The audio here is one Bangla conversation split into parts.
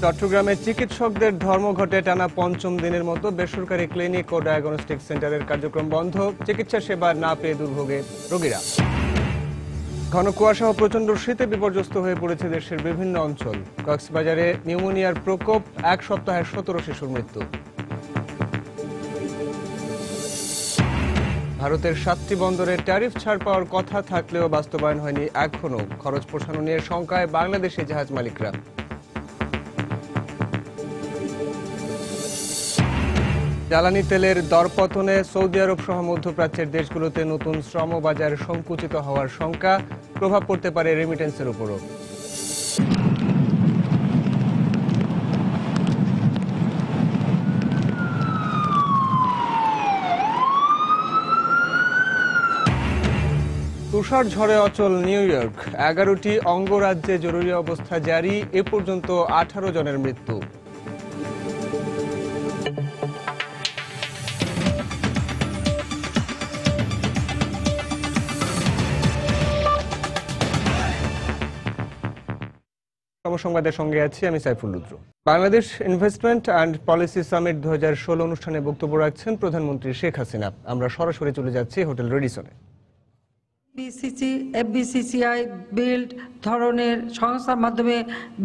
চট্টগ্রামে চিকিৎসকদের ধর্মঘটে টানা পঞ্চম দিনের মতো বেসরকারি ক্লিনিক ও ডায়াগনস্টিক সেন্টারের কার্যক্রম বন্ধ, চিকিৎসা সেবা না পেয়ে দুর্ভোগে রোগীরা। ঘন কুয়াশা ও প্রচণ্ড শীতে বিপর্যস্ত হয়ে পড়েছে দেশের বিভিন্ন অঞ্চল। কক্সবাজারে নিউমোনিয়ার প্রকোপ, 1 সপ্তাহে 17 শিশুর মৃত্যু। ভারতের 7টি বন্দরে ট্যারিফ ছাড় পাওয়ার কথা থাকলেও বাস্তবায়ন হয়নি এখনও। খরচ পোষানো নিয়ে শঙ্কায় বাংলাদেশি জাহাজ মালিকরা। জ্বালানি তেলের দরপতনে সৌদি আরব সহ মধ্যপ্রাচ্যের দেশগুলোতে নতুন শ্রম বাজার সংকুচিত হওয়ার শঙ্কা, প্রভাব পড়তে পারে রেমিটেন্সের উপরও। তুষার ঝড়ে অচল নিউ ইয়র্ক, 11টি অঙ্গরাজ্যে জরুরি অবস্থা জারি, এ পর্যন্ত 18 জনের মৃত্যু। সংবাদের সঙ্গে আছি আমি Saiful Rudra. Bangladesh investment and policy summit 2016 অনুষ্ঠানে বক্তব্য রাখছেন প্রধানমন্ত্রী শেখ হাসিনা। আমরা সরাসরি চলে যাচ্ছি হোটেল রেডিসনে। এফবিসিসিআই বিল্ড ধরনের সংস্থার মাধ্যমে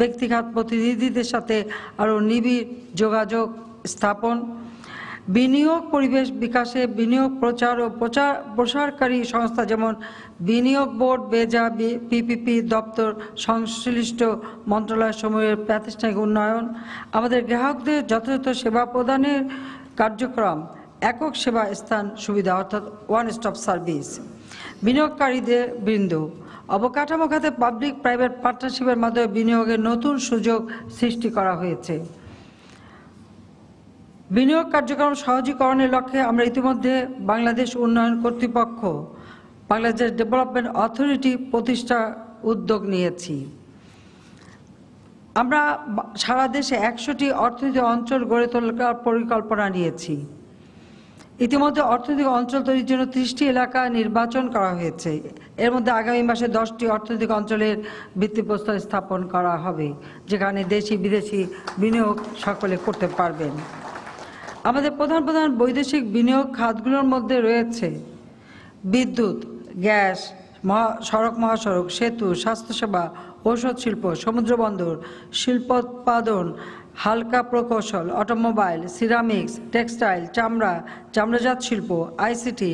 ব্যক্তিগত প্রতিনিধিদের সাথে আরও নিবিড় যোগাযোগ স্থাপন, বিনিয়োগ পরিবেশ বিকাশে বিনিয়োগ প্রচার ও প্রসারকারী সংস্থা যেমন বিনিয়োগ বোর্ড, বেজা, পিপিপি দপ্তর, সংশ্লিষ্ট মন্ত্রণালয়সমূহের প্রাতিষ্ঠানিক উন্নয়ন, আমাদের গ্রাহকদের যথাযথ সেবা প্রদানের কার্যক্রম, একক সেবা স্থান সুবিধা অর্থাৎ ওয়ান স্টপ সার্ভিস, বিনিয়োগকারীদের বৃন্দ, অবকাঠামো খাতে পাবলিক প্রাইভেট পার্টনারশিপের মাধ্যমে বিনিয়োগের নতুন সুযোগ সৃষ্টি করা হয়েছে। বিনিয়োগ কার্যক্রম সহজীকরণের লক্ষ্যে আমরা ইতিমধ্যে বাংলাদেশ উন্নয়ন কর্তৃপক্ষ, বাংলাদেশ ডেভেলপমেন্ট অথরিটি প্রতিষ্ঠা উদ্যোগ নিয়েছি। আমরা সারা দেশে 100টি অর্থনৈতিক অঞ্চল গড়ে তোলার পরিকল্পনা নিয়েছি। ইতিমধ্যে অর্থনৈতিক অঞ্চল তৈরির জন্য 30টি এলাকা নির্বাচন করা হয়েছে। এর মধ্যে আগামী মাসে 10টি অর্থনৈতিক অঞ্চলের ভিত্তিপ্রস্তর স্থাপন করা হবে, যেখানে দেশি বিদেশি বিনিয়োগ সকলে করতে পারবেন। আমাদের প্রধান বৈদেশিক বিনিয়োগ খাতগুলোর মধ্যে রয়েছে বিদ্যুৎ, গ্যাস, সড়ক মহাসড়ক, সেতু, স্বাস্থ্যসেবা, ঔষধ শিল্প, সমুদ্রবন্দর, শিল্পোৎপাদন, হালকা প্রকৌশল, অটোমোবাইল, সিরামিক্স, টেক্সটাইল, চামড়াজাত শিল্প, আইসিটি,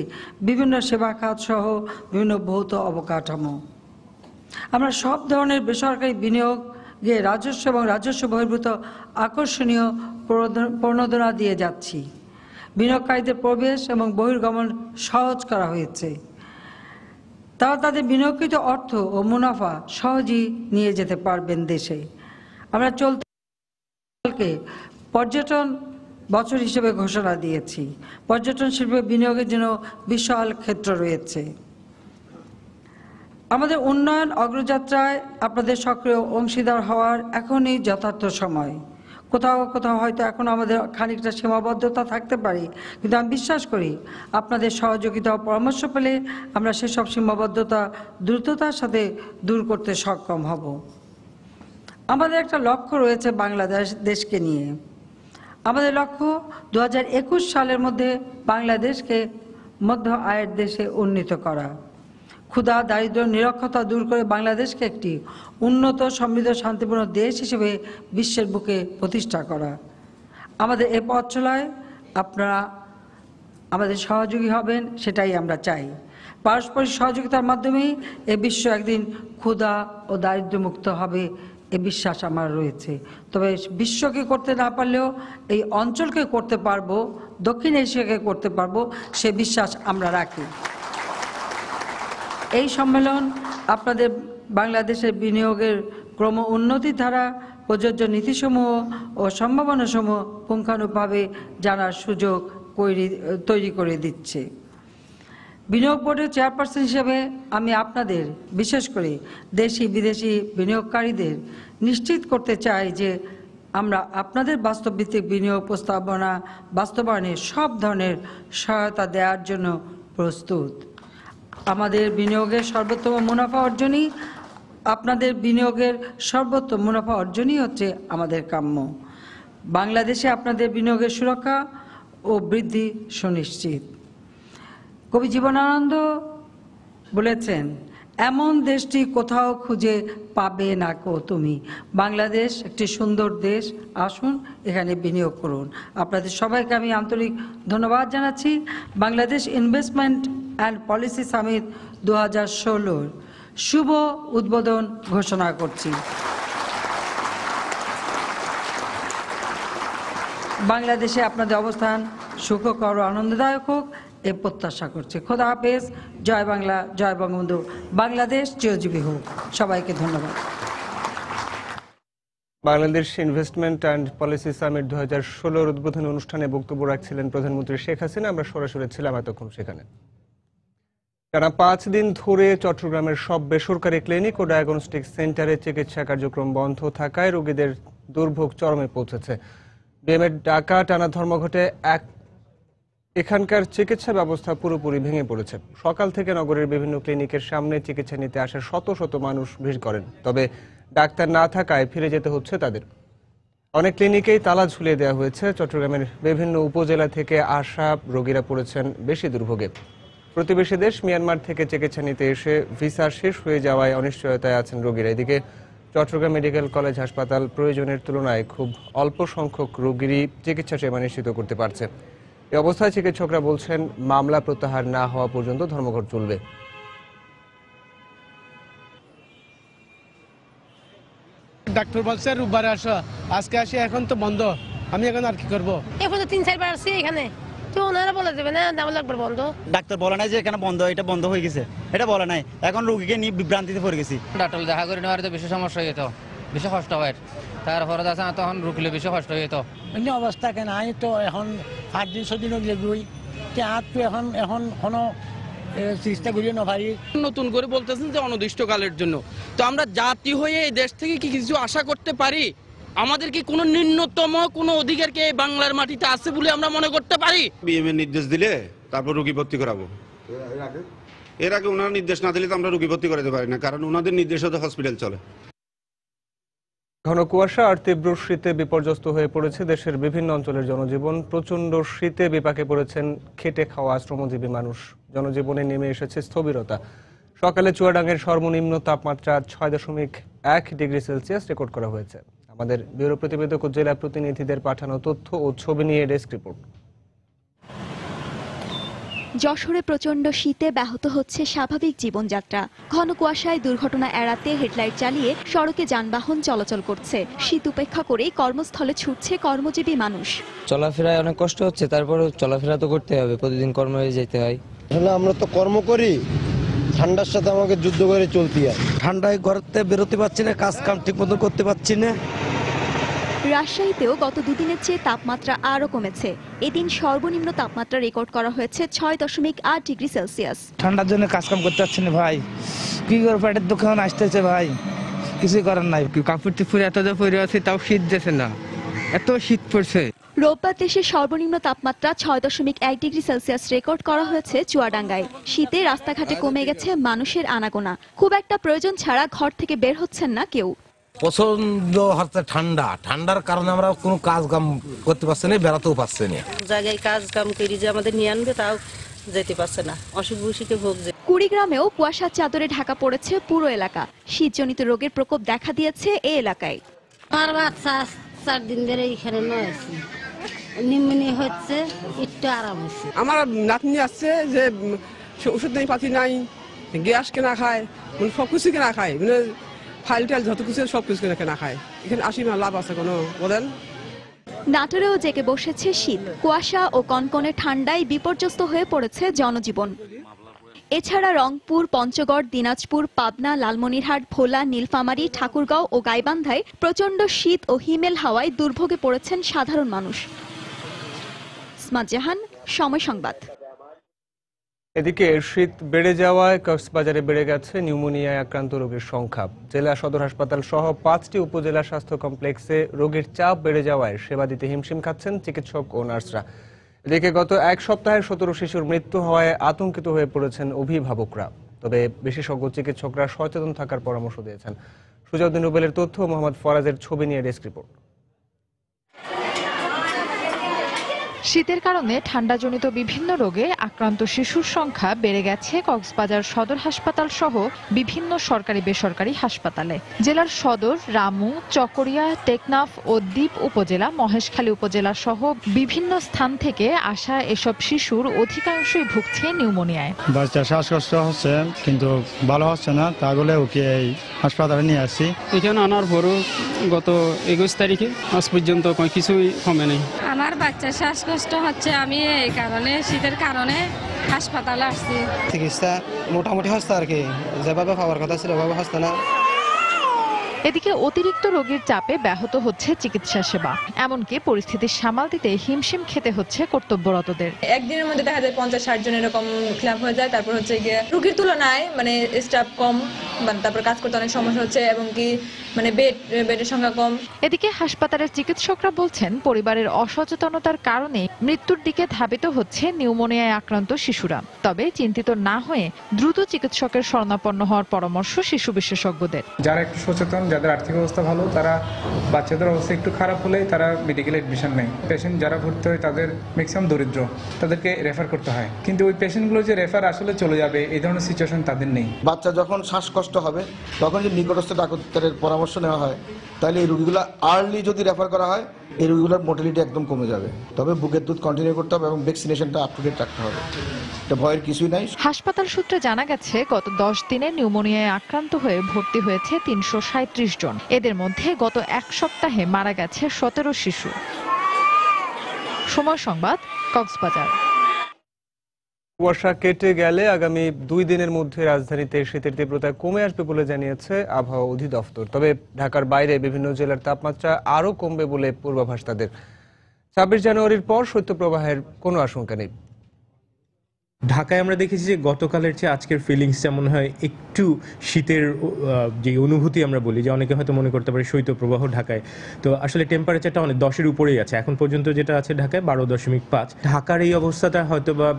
বিভিন্ন সেবা খাত সহ বিভিন্ন ভৌত অবকাঠামো। আমরা সব ধরনের বেসরকারি বিনিয়োগে রাজস্ব এবং রাজস্ব বহির্ভূত আকর্ষণীয় প্রণোদনা দিয়ে যাচ্ছি। বিনিয়োগকারীদের প্রবেশ এবং বহির্গমন সহজ করা হয়েছে। তারা তাদের বিনিয়োগকৃত অর্থ ও মুনাফা সহজেই নিয়ে যেতে পারবেন দেশে। আমরা চলতি পর্যটন বছর হিসেবে ঘোষণা দিয়েছি। পর্যটন শিল্পে বিনিয়োগের জন্য বিশাল ক্ষেত্র রয়েছে। আমাদের উন্নয়ন অগ্রযাত্রায় আপনাদের সক্রিয় অংশীদার হওয়ার এখনই যথার্থ সময়। কোথাও হয়তো এখন আমাদের খানিকটা সীমাবদ্ধতা থাকতে পারে, কিন্তু আমি বিশ্বাস করি আপনাদের সহযোগিতা ও পরামর্শ পেলে আমরা সেসব সীমাবদ্ধতা দ্রুততার সাথে দূর করতে সক্ষম হব। আমাদের একটা লক্ষ্য রয়েছে বাংলাদেশকে নিয়ে। আমাদের লক্ষ্য 2021 সালের মধ্যে বাংলাদেশকে মধ্য আয়ের দেশে উন্নীত করা, ক্ষুধা, দারিদ্র্য, নিরক্ষরতা দূর করে বাংলাদেশকে একটি উন্নত, সমৃদ্ধ, শান্তিপূর্ণ দেশ হিসেবে বিশ্বের বুকে প্রতিষ্ঠা করা। আমাদের এ পথ চলায় আপনারা আমাদের সহযোগী হবেন, সেটাই আমরা চাই। পারস্পরিক সহযোগিতার মাধ্যমেই এ বিশ্ব একদিন ক্ষুধা ও দারিদ্র্যমুক্ত হবে, এ বিশ্বাস আমার রয়েছে। তবে বিশ্বকে করতে না পারলেও এই অঞ্চলকে করতে পারবো, দক্ষিণ এশিয়াকে করতে পারবো, সে বিশ্বাস আমরা রাখি। এই সম্মেলন আপনাদের বাংলাদেশের বিনিয়োগের ক্রম উন্নতির ধারা, প্রযোজ্য নীতিসমূহ ও সম্ভাবনাসমূহ পুঙ্খানুপুঙ্খভাবে জানার সুযোগ তৈরি করে দিচ্ছে। বিনিয়োগ বোর্ডের চেয়ারপারসন হিসেবে আমি আপনাদের, বিশেষ করে দেশি বিদেশি বিনিয়োগকারীদের নিশ্চিত করতে চাই যে আমরা আপনাদের বাস্তবভিত্তিক বিনিয়োগ প্রস্তাবনা বাস্তবায়নে সব ধরনের সহায়তা দেওয়ার জন্য প্রস্তুত। আমাদের বিনিয়োগের সর্বোত্তম মুনাফা অর্জনই আপনাদের বিনিয়োগের সর্বোত্তম মুনাফা অর্জনই হচ্ছে আমাদের কাম্য। বাংলাদেশে আপনাদের বিনিয়োগের সুরক্ষা ও বৃদ্ধি সুনিশ্চিত। কবি জীবনানন্দ বলেছেন, এমন দেশটি কোথাও খুঁজে পাবে না কো তুমি। বাংলাদেশ একটি সুন্দর দেশ, আসুন এখানে বিনিয়োগ করুন। আপনাদের সবাইকে আমি আন্তরিক ধন্যবাদ জানাচ্ছি। Bangladesh investment and policy summit 2016 শুভ উদ্বোধন ঘোষণা করছি। বাংলাদেশে আপনাদের অবস্থান সুখকর ও আনন্দদায়ক হোক এ প্রত্যাশা করছি। খোদা হাফেজ। জয় বাংলা, জয় বঙ্গবন্ধু। বাংলাদেশ চিরজীবী হোক। সবাইকে ধন্যবাদ। Bangladesh investment and policy summit 2016 উদ্বোধনী অনুষ্ঠানে বক্তব্য রাখছিলেন প্রধানমন্ত্রী শেখ হাসিনা। আমরা সরাসরি ছিলাম এতক্ষণ সেখানে। টানা 5 দিন ধরে চট্টগ্রামের সব বেসরকারি ক্লিনিক ও ডায়াগনস্টিক সেন্টারে চিকিৎসা কার্যক্রম বন্ধ থাকায় রোগীদের দুর্ভোগ চরমে পৌঁছেছে। বিএমএর ডাকা টানা ধর্মঘটে এখানকার চিকিৎসা ব্যবস্থা পুরোপুরি ভেঙে পড়েছে। সকাল থেকে নগরের বিভিন্ন ক্লিনিকের সামনে চিকিৎসা নিতে আসা শত শত মানুষ ভিড় করেন, তবে ডাক্তার না থাকায় ফিরে যেতে হচ্ছে তাদের। অনেক ক্লিনিকেই তালা ঝুলিয়ে দেওয়া হয়েছে। চট্টগ্রামের বিভিন্ন উপজেলা থেকে আসা রোগীরা পড়েছেন বেশি দুর্ভোগে। প্রতিবেশী দেশ মিয়ানমার থেকে চিকিৎসা নিতে এসে ভিসা শেষ হয়ে যাওয়ায় অনিশ্চয়তায় আছেন রোগীরা। এদিকে চট্টগ্রাম মেডিকেল কলেজ হাসপাতাল প্রয়োজনের তুলনায় খুব অল্প সংখ্যক রোগীরই চিকিৎসা সেবা নিশ্চিত করতে পারছে। এই অবস্থায় চিকিৎসকরা বলছেন, মামলা প্রত্যাহার না হওয়া পর্যন্ত ধর্মঘট চলবে। ডাক্তার বলছে রোববারে আসো, আজকে আসি, এখন তো বন্ধ। আমি এখন আর কি করবো? এখন তো 3-4 বার আসছি এখানে, তো ওনারা বলে দেবে না দাম লাগবে বন্ধ। ডাক্তার বলে নাই যে এখানে বন্ধ, এটা বন্ধ হয়ে গেছে, এটা বলে নাই। এখন রোগীকে নিয়ে বিভ্রান্তিতে পড়ে গেছি। ডাক্তার দেখা করে নেওয়ার তো বেশি সমস্যা হয়ে যেত, বেশি কষ্ট হয়। তারপরে আছে না, তখন রুগীলে বেশি কষ্ট হয়ে যেত। এমনি অবস্থা কেন, আমি তো এখন 8 দিন 6 দিন গেলই, আর তো এখন কোনো চিকিৎসা করিয়ে না পারি। নতুন করে বলতেছেন যে অনির্দিষ্টকালের জন্য। তো আমরা জাতি হয়ে এই দেশ থেকে কি কিছু আশা করতে পারি? আমাদের কি কোনো ন্যূনতম কোনো অধিকার কি এই বাংলার মাটিতে আছে বলে আমরা মনে করতে পারি? বিএমএ নির্দেশ দিলে তারপর রোগী ভর্তি করাবো। এর আগে ওনারা নির্দেশ না দিলে তো আমরা রোগী ভর্তি করাতে পারি না, কারণ ওনাদের নির্দেশে তো হসপিটাল চলে। ঘন কুয়াশা আর তীব্র শীতে বিপর্যস্ত হয়ে পড়েছে দেশের বিভিন্ন অঞ্চলের জনজীবন। প্রচণ্ড শীতে বিপাকে পড়েছেন খেটে খাওয়া শ্রমজীবী মানুষ। জনজীবনে নেমে এসেছে স্থবিরতা। সকালে চুয়াডাঙ্গের সর্বনিম্ন তাপমাত্রা 6.1 ডিগ্রি সেলসিয়াস রেকর্ড করা হয়েছে। আমাদের ব্যুরো প্রতিবেদক ও জেলা প্রতিনিধিদের পাঠানো তথ্য ও ছবি নিয়ে ডেস্ক রিপোর্ট। যশোরে প্রচণ্ড শীতে ব্যাহত হচ্ছে স্বাভাবিক জীবনযাত্রা। ঘন কুয়াশায় দুর্ঘটনা এড়াতে হেডলাইট চালিয়ে সড়কে যানবাহন চলাচল করছে। শীত উপেক্ষা করেই কর্মস্থলে ছুটছে কর্মজীবী মানুষ। চলাফেরায় অনেক কষ্ট হচ্ছে, তারপরে চলাফেরা তো করতে হবে, প্রতিদিন কর্মে যেতে হয়। আমরা তো কর্ম করি, ঠান্ডার সাথে আমাকে যুদ্ধ করে চলতে হয়। ঠান্ডায় ঘরতে বেরোতে পারছি না, কাজ কাম ঠিক মতো করতে পারছি না। রাজশাহীতেও গত দুদিনের চেয়ে তাপমাত্রা আরও কমেছে। এদিন সর্বনিম্ন তাপমাত্রা রেকর্ড করা হয়েছে 6.8 ডিগ্রি সেলসিয়াস। ঠান্ডার জন্য কাজ কাম করতে পারছি না ভাই, কি করে পেটের দুঃখ আসতেছে ভাই, কিছুই করার নাই। কাপড় চোপড় এত পরে আছে, তাও শীত যাচ্ছে না, এত শীত পড়ছে। রোববার দেশের সর্বনিম্ন তাপমাত্রা 6.1 ডিগ্রি সেলসিয়াস রেকর্ড করা হয়েছে চুয়াডাঙ্গায়। শীতে রাস্তাঘাটে কমে গেছে মানুষের আনাগোনা। খুব একটা প্রয়োজন ছাড়া ঘর থেকে বের হচ্ছেন না কেউ। প্রচন্ড হচ্ছে ঠান্ডা, ঠান্ডার কারণে আমরা কোনো কাজ কাম করতে পারছি না, বেড়াতেও পারছি না। জায়গায় কাজ কাম করি যে আমাদের নিয়ে আনবে, তাও যেতে পারছে না, অসুখ বিসুখে ভুগছে। কুড়িগ্রামেও কুয়াশার চাদরে ঢাকা পড়েছে পুরো এলাকা। শীতজনিত রোগের প্রকোপ দেখা দিয়েছে এই এলাকায়। আমার বাচ্চা 4 দিন ধরে এখানে নয়েছে, নিউমোনিয়া হচ্ছে, একটু আরাম হচ্ছে। আমার নাতনি আসছে যে ওষুধ নেই, পাতি নাই, গ্যাস কেনা খায়, মানে সব কিছু কেনা খায়, মানে ফাইল টাইল যত কিছু সব কিছু কেনা খায়। এখানে আসি লাভ আছে কোনো বলেন? নাটোরেও জেগে বসেছে শীত। কুয়াশা ও কনকনে ঠান্ডায় বিপর্যস্ত হয়ে পড়েছে জনজীবন। এছাড়া রংপুর, পঞ্চগড়, দিনাজপুর, পাবনা, লালমনিরহাট, ভোলা, নীলফামারী, ঠাকুরগাঁও ও গাইবান্ধায় প্রচণ্ড শীত ও হিমেল হাওয়ায় দুর্ভোগে পড়েছেন সাধারণ মানুষ। ইসমাত জাহান, সময় সংবাদ। এদিকে শীত বেড়ে যাওয়ায় কক্সবাজারে বেড়ে গেছে নিউমোনিয়ায় আক্রান্ত রোগীর সংখ্যা। জেলা সদর হাসপাতাল সহ 5টি উপজেলা স্বাস্থ্য কমপ্লেক্সে রোগীর চাপ বেড়ে যাওয়ায় সেবা দিতে হিমশিম খাচ্ছেন চিকিৎসক ও নার্সরা। এদিকে গত 1 সপ্তাহে 17 শিশুর মৃত্যু হওয়ায় আতঙ্কিত হয়ে পড়েছেন অভিভাবকরা। তবে বিশেষজ্ঞ চিকিৎসকরা সচেতন থাকার পরামর্শ দিয়েছেন। সুজাউদ্দিন রুবেলের তথ্য, মোহাম্মদ ফরাজের ছবি নিয়ে ডেস্ক রিপোর্ট। শীতের কারণে ঠান্ডাজনিত বিভিন্ন রোগে আক্রান্ত শিশুর সংখ্যা বেড়ে গেছে কক্সবাজার সদর হাসপাতাল সহ বিভিন্ন সরকারি বেসরকারি হাসপাতালে। জেলার সদর, রামু, চকরিয়া, টেকনাফ ও দ্বীপ উপজেলা, মহেশখালী উপজেলা সহ বিভিন্ন স্থান থেকে আসা এসব শিশুর অধিকাংশই ভুগছে নিউমোনিয়ায়। বাচ্চা শ্বাসকষ্ট হচ্ছে কিন্তু ভালো হচ্ছে না, তাহলে ওকে এই হাসপাতালে নিয়ে আসি। এখানে আনার পরও গত 21 তারিখে আজ পর্যন্ত কিছুই কমে নেই। আমার বাচ্চা শ্বাসকষ্ট হচ্ছে, আমি এই কারণে শীতের কারণে হাসপাতালে আসছি। চিকিৎসা মোটামুটি হচ্ছে আর কি, যেভাবে পাওয়ার কথা ছিল ওভাবে হচ্ছে না। এদিকে অতিরিক্ত রোগীর চাপে ব্যাহত হচ্ছে চিকিৎসা সেবা, এমনকি পরিস্থিতি সামাল দিতে হিমশিম খেতে হচ্ছে কর্তব্যরতদের। একদিনের মধ্যে দেখা যায় 50-60 জন এরকম ক্লাব হয়ে যায়। তারপর হচ্ছে গিয়ে রোগীর তুলনায় মানে স্টাফ কম, তারপর কাজ করতে অনেক সমস্যা হচ্ছে এবং কি মানে বেডের সংখ্যা কম। এদিকে হাসপাতালের চিকিৎসকরা বলছেন পরিবারের অসচেতনতার কারণে মৃত্যুর দিকে ধাবিত হচ্ছে নিউমোনিয়ায় আক্রান্ত শিশুরা। তবে চিন্তিত না হয়ে দ্রুত চিকিৎসকের শরণাপন্ন হওয়ার পরামর্শ শিশু বিশেষজ্ঞদের। যারা একটু সচেতন, যাদের আর্থিক অবস্থা ভালো, তারা বাচ্চাদের অবস্থা একটু খারাপ হলেই তারা মেডিকেল এডমিশন নেয়। পেশেন্ট যারা ভর্তি হয় তাদের ম্যাক্সিমাম দরিদ্র, তাদেরকে রেফার করতে হয়। কিন্তু ওই পেশেন্টগুলো যে রেফার আসলে চলে যাবে এই ধরনের সিচুয়েশন তাদের নেই। বাচ্চা যখন শ্বাসকষ্ট হবে তখন যদি নিকটস্থ ডাক্তারের পরামর্শ নেওয়া হয় তাহলে এই রোগীগুলো আর্লি যদি রেফার করা হয় এই রোগীগুলোর মোর্টালিটি একদম কমে যাবে। তবে বুকের দুধ কন্টিনিউ করতে হবে এবং ভ্যাকসিনেশনটা আপ টু ডেট রাখতে হবে, এটা ভয়ের কিছুই নাই। হাসপাতাল সূত্রে জানা গেছে গত 10 দিনে নিউমোনিয়ায় আক্রান্ত হয়ে ভর্তি হয়েছে 337 জন। এদের মধ্যে গত এক সপ্তাহে মারা গেছে 17 শিশু। সময় সংবাদ, কক্সবাজার। কুয়াশা কেটে গেলে আগামী 2 দিনের মধ্যে রাজধানীতে শীতের তীব্রতা কমে আসবে বলে জানিয়েছে আবহাওয়া অধিদপ্তর। তবে ঢাকার বাইরে বিভিন্ন জেলার তাপমাত্রা আরও কমবে বলে পূর্বাভাস তাদের। 26 জানুয়ারির পর শৈত্যপ্রবাহের কোনো আশঙ্কা নেই। ঢাকায় আমরা দেখেছি যে গতকালের চেয়ে আজকের ফিলিংসটা মনে হয় একটু শীতের যে অনুভূতি আমরা বলি, যে অনেকে হয়তো মনে করতে পারে শৈত্যপ্রবাহ ঢাকায়, তো আসলে টেম্পারেচারটা অনেক 10-এর উপরেই আছে এখন পর্যন্ত, যেটা আছে ঢাকায় 12.5। ঢাকার এই অবস্থাটা হয়তো বা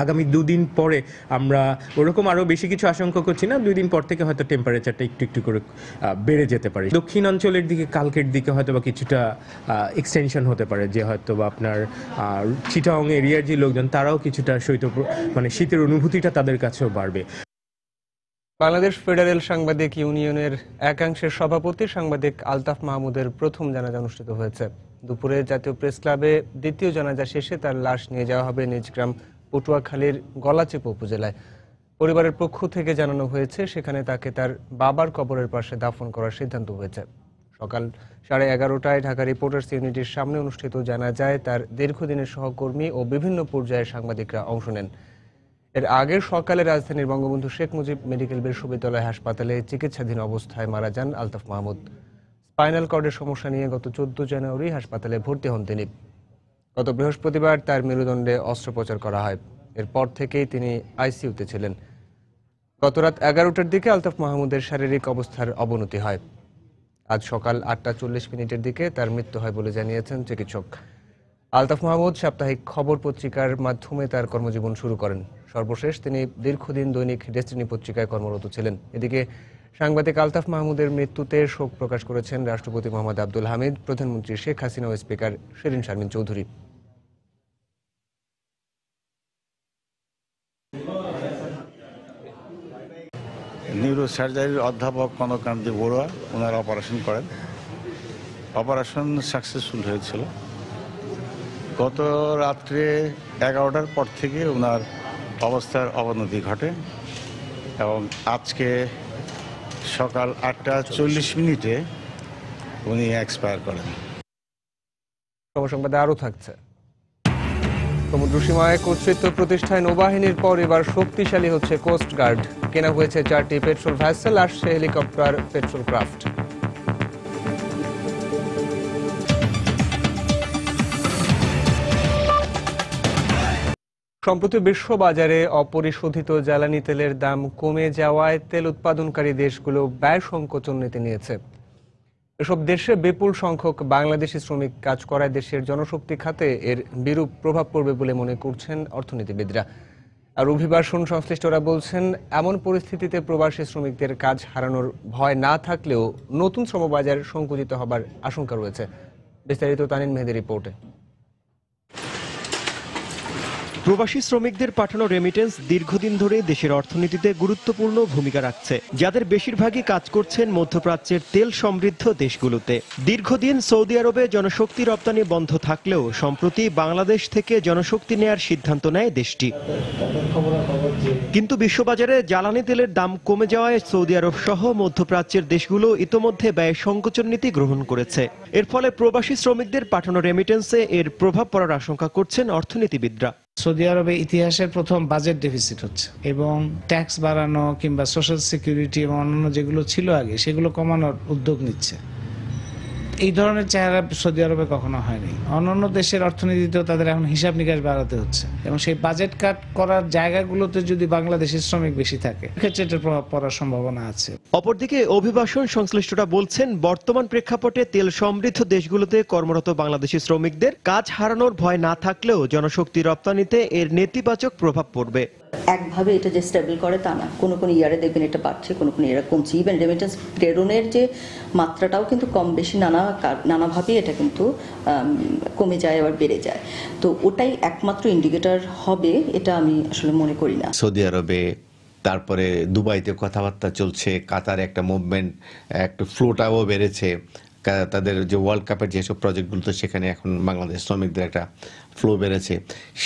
আগামী 2 দিন পরে আমরা ওরকম আরও বেশি কিছু আশঙ্কা করছি না। 2 দিন পর থেকে হয়তো টেম্পারেচারটা একটু একটু করে বেড়ে যেতে পারে। দক্ষিণাঞ্চলের দিকে কালকের দিকে হয়তো বা কিছুটা এক্সটেনশন হতে পারে, যে হয়তো বা আপনার চিটাগং এরিয়ার যে লোকজন তারাও কিছুটা মানে শীতের অনুভূতিটা তাদের কাছেও বাড়বে। বাংলাদেশ ফেডারেল সাংবাদিক ইউনিয়নের একাংশের সভাপতি সাংবাদিক আলতাফ মাহমুদের প্রথম জানাজা অনুষ্ঠিত হয়েছে। দুপুরে জাতীয় প্রেস ক্লাবে দ্বিতীয় জানাজা শেষে তার লাশ নিয়ে যাওয়া হবে নিজ গ্রাম পটুয়াখালীর গলাচিপা উপজেলায়। পরিবারের পক্ষ থেকে জানানো হয়েছে সেখানে তাকে তার বাবার কবরের পাশে দাফন করার সিদ্ধান্ত হয়েছে। সকাল 11:30টায় ঢাকা রিপোর্টার্স ইউনিটির সামনে অনুষ্ঠিত জানাজায় তার দীর্ঘদিনের সহকর্মী ও বিভিন্ন পর্যায়ের সাংবাদিকরা অংশ নেন। এর আগের সকালে রাজধানীর বঙ্গবন্ধু শেখ মুজিব মেডিকেল বিশ্ববিদ্যালয় হাসপাতালে চিকিৎসাধীন অবস্থায় মারা যান আলতাফ মাহমুদ। স্পাইনাল কর্ডের সমস্যা নিয়ে গত 14 জানুয়ারি হাসপাতালে ভর্তি হন তিনি। গত বৃহস্পতিবার তার মেরুদণ্ডে অস্ত্রোপচার করা হয়। এরপর থেকেই তিনি আইসিইউতে ছিলেন। গত রাত 11টার দিকে আলতাফ মাহমুদের শারীরিক অবস্থার অবনতি হয়। আজ সকাল 8:40 দিকে তার মৃত্যু হয় বলে জানিয়েছেন চিকিৎসক। আলতাফ মাহমুদ সাপ্তাহিক খবর পত্রিকার মাধ্যমে তার কর্মজীবন শুরু করেন। সর্বশেষ তিনি দীর্ঘদিন দৈনিক ডেস্টিনি পত্রিকায় কর্মরত ছিলেন। এদিকে সাংবাদিক আলতাফ মাহমুদের মৃত্যুতে শোক প্রকাশ করেছেন রাষ্ট্রপতি মোহাম্মদ আব্দুল হামিদ, প্রধানমন্ত্রী শেখ হাসিনা ও স্পিকার শিরীন শারমিন চৌধুরী। নিউরোসার্জারির অধ্যাপক কনককান্তি বড়ুয়া ওনার অপারেশন করেন। অপারেশন সাকসেসফুল হয়েছিল। গত রাত্রে 11টার পর থেকে ওনার অবস্থার অবনতি ঘটে এবং আজকে সকাল 8:40 উনি এক্সপায়ার করেন। সংবাদে আরও থাকছে। সমুদ্র সীমায় কর্তৃত্ব প্রতিষ্ঠায় নৌবাহিনীর পর এবার শক্তিশালী হচ্ছে কোস্টগার্ড। কেনা হয়েছে 4টি পেট্রোল ভ্যাসেল, আসছে হেলিকপ্টার, পেট্রোল ক্রাফট। সম্প্রতি বিশ্ববাজারে অপরিশোধিত জ্বালানি তেলের দাম কমে যাওয়ায় তেল উৎপাদনকারী দেশগুলো ব্যয় সংকোচন নীতি নিয়েছে। এসব দেশে বিপুল সংখ্যক বাংলাদেশি শ্রমিক কাজ করায় দেশের জনশক্তি খাতে এর বিরূপ প্রভাব পড়বে বলে মনে করছেন অর্থনীতিবিদরা। আর অভিবাসন সংশ্লিষ্টরা বলছেন, এমন পরিস্থিতিতে প্রবাসী শ্রমিকদের কাজ হারানোর ভয় না থাকলেও নতুন শ্রমবাজার সংকুচিত হবার আশঙ্কা রয়েছে। বিস্তারিত তানিন মেহেদির রিপোর্টে। প্রবাসী শ্রমিকদের পাঠানো রেমিটেন্স দীর্ঘদিন ধরে দেশের অর্থনীতিতে গুরুত্বপূর্ণ ভূমিকা রাখছে, যাদের বেশিরভাগই কাজ করছেন মধ্যপ্রাচ্যের তেল সমৃদ্ধ দেশগুলোতে। দীর্ঘদিন সৌদি আরবে জনশক্তি রপ্তানি বন্ধ থাকলেও সম্প্রতি বাংলাদেশ থেকে জনশক্তি নেয়ার সিদ্ধান্ত নেয় দেশটি। কিন্তু বিশ্ববাজারে জ্বালানি তেলের দাম কমে যাওয়ায় সৌদি আরব সহ মধ্যপ্রাচ্যের দেশগুলো ইতোমধ্যে ব্যয় সংকোচন নীতি গ্রহণ করেছে। এর ফলে প্রবাসী শ্রমিকদের পাঠানো রেমিটেন্সে এর প্রভাব পড়ার আশঙ্কা করছেন অর্থনীতিবিদরা। সৌদি আরবে ইতিহাসের প্রথম বাজেট ডেফিসিট হচ্ছে এবং ট্যাক্স বাড়ানো কিংবা সোশ্যাল সিকিউরিটি এবং অন্যান্য যেগুলো ছিল আগে সেগুলো কমানোর উদ্যোগ নিচ্ছে। এই ধরনের চেহারা সৌদি আরবে কখনো হয়নি। অন্যান্য দেশের অর্থনীতিতেও তাদের এখন হিসাব নিকাশ বাড়াতে হচ্ছে এবং সেই বাজেট কাট করার জায়গাগুলোতে যদি বাংলাদেশের শ্রমিক বেশি থাকে সেক্ষেত্রে এটার প্রভাব পড়ার সম্ভাবনা আছে। অপরদিকে অভিবাসন সংশ্লিষ্টরা বলছেন, বর্তমান প্রেক্ষাপটে তেল সমৃদ্ধ দেশগুলোতে কর্মরত বাংলাদেশি শ্রমিকদের কাজ হারানোর ভয় না থাকলেও জনশক্তি রপ্তানিতে এর নেতিবাচক প্রভাব পড়বে। একভাবে এটা যে স্টেবল করে তা না, কোনো কোনো ইয়ারে দেখবেন এটা বাড়ছে, কোনো কোনো ইয়ারে কমছে। ইভেন রেমিটেন্স প্রেরণের যে মাত্রাটাও কিন্তু কম বেশি নানাভাবেই এটা কিন্তু কমে যায় আবার বেড়ে যায়। তো ওটাই একমাত্র ইন্ডিকেটর হবে এটা আমি আসলে মনে করি না। সৌদি আরবে, তারপরে দুবাইতে কথাবার্তা চলছে, কাতারে একটা মুভমেন্ট, একটা ফ্লোটাও বেড়েছে। তাদের যে ওয়ার্ল্ড কাপের যেসব প্রজেক্টগুলো, তো সেখানে এখন বাংলাদেশ শ্রমিকদের একটা ফ্লো বেড়েছে,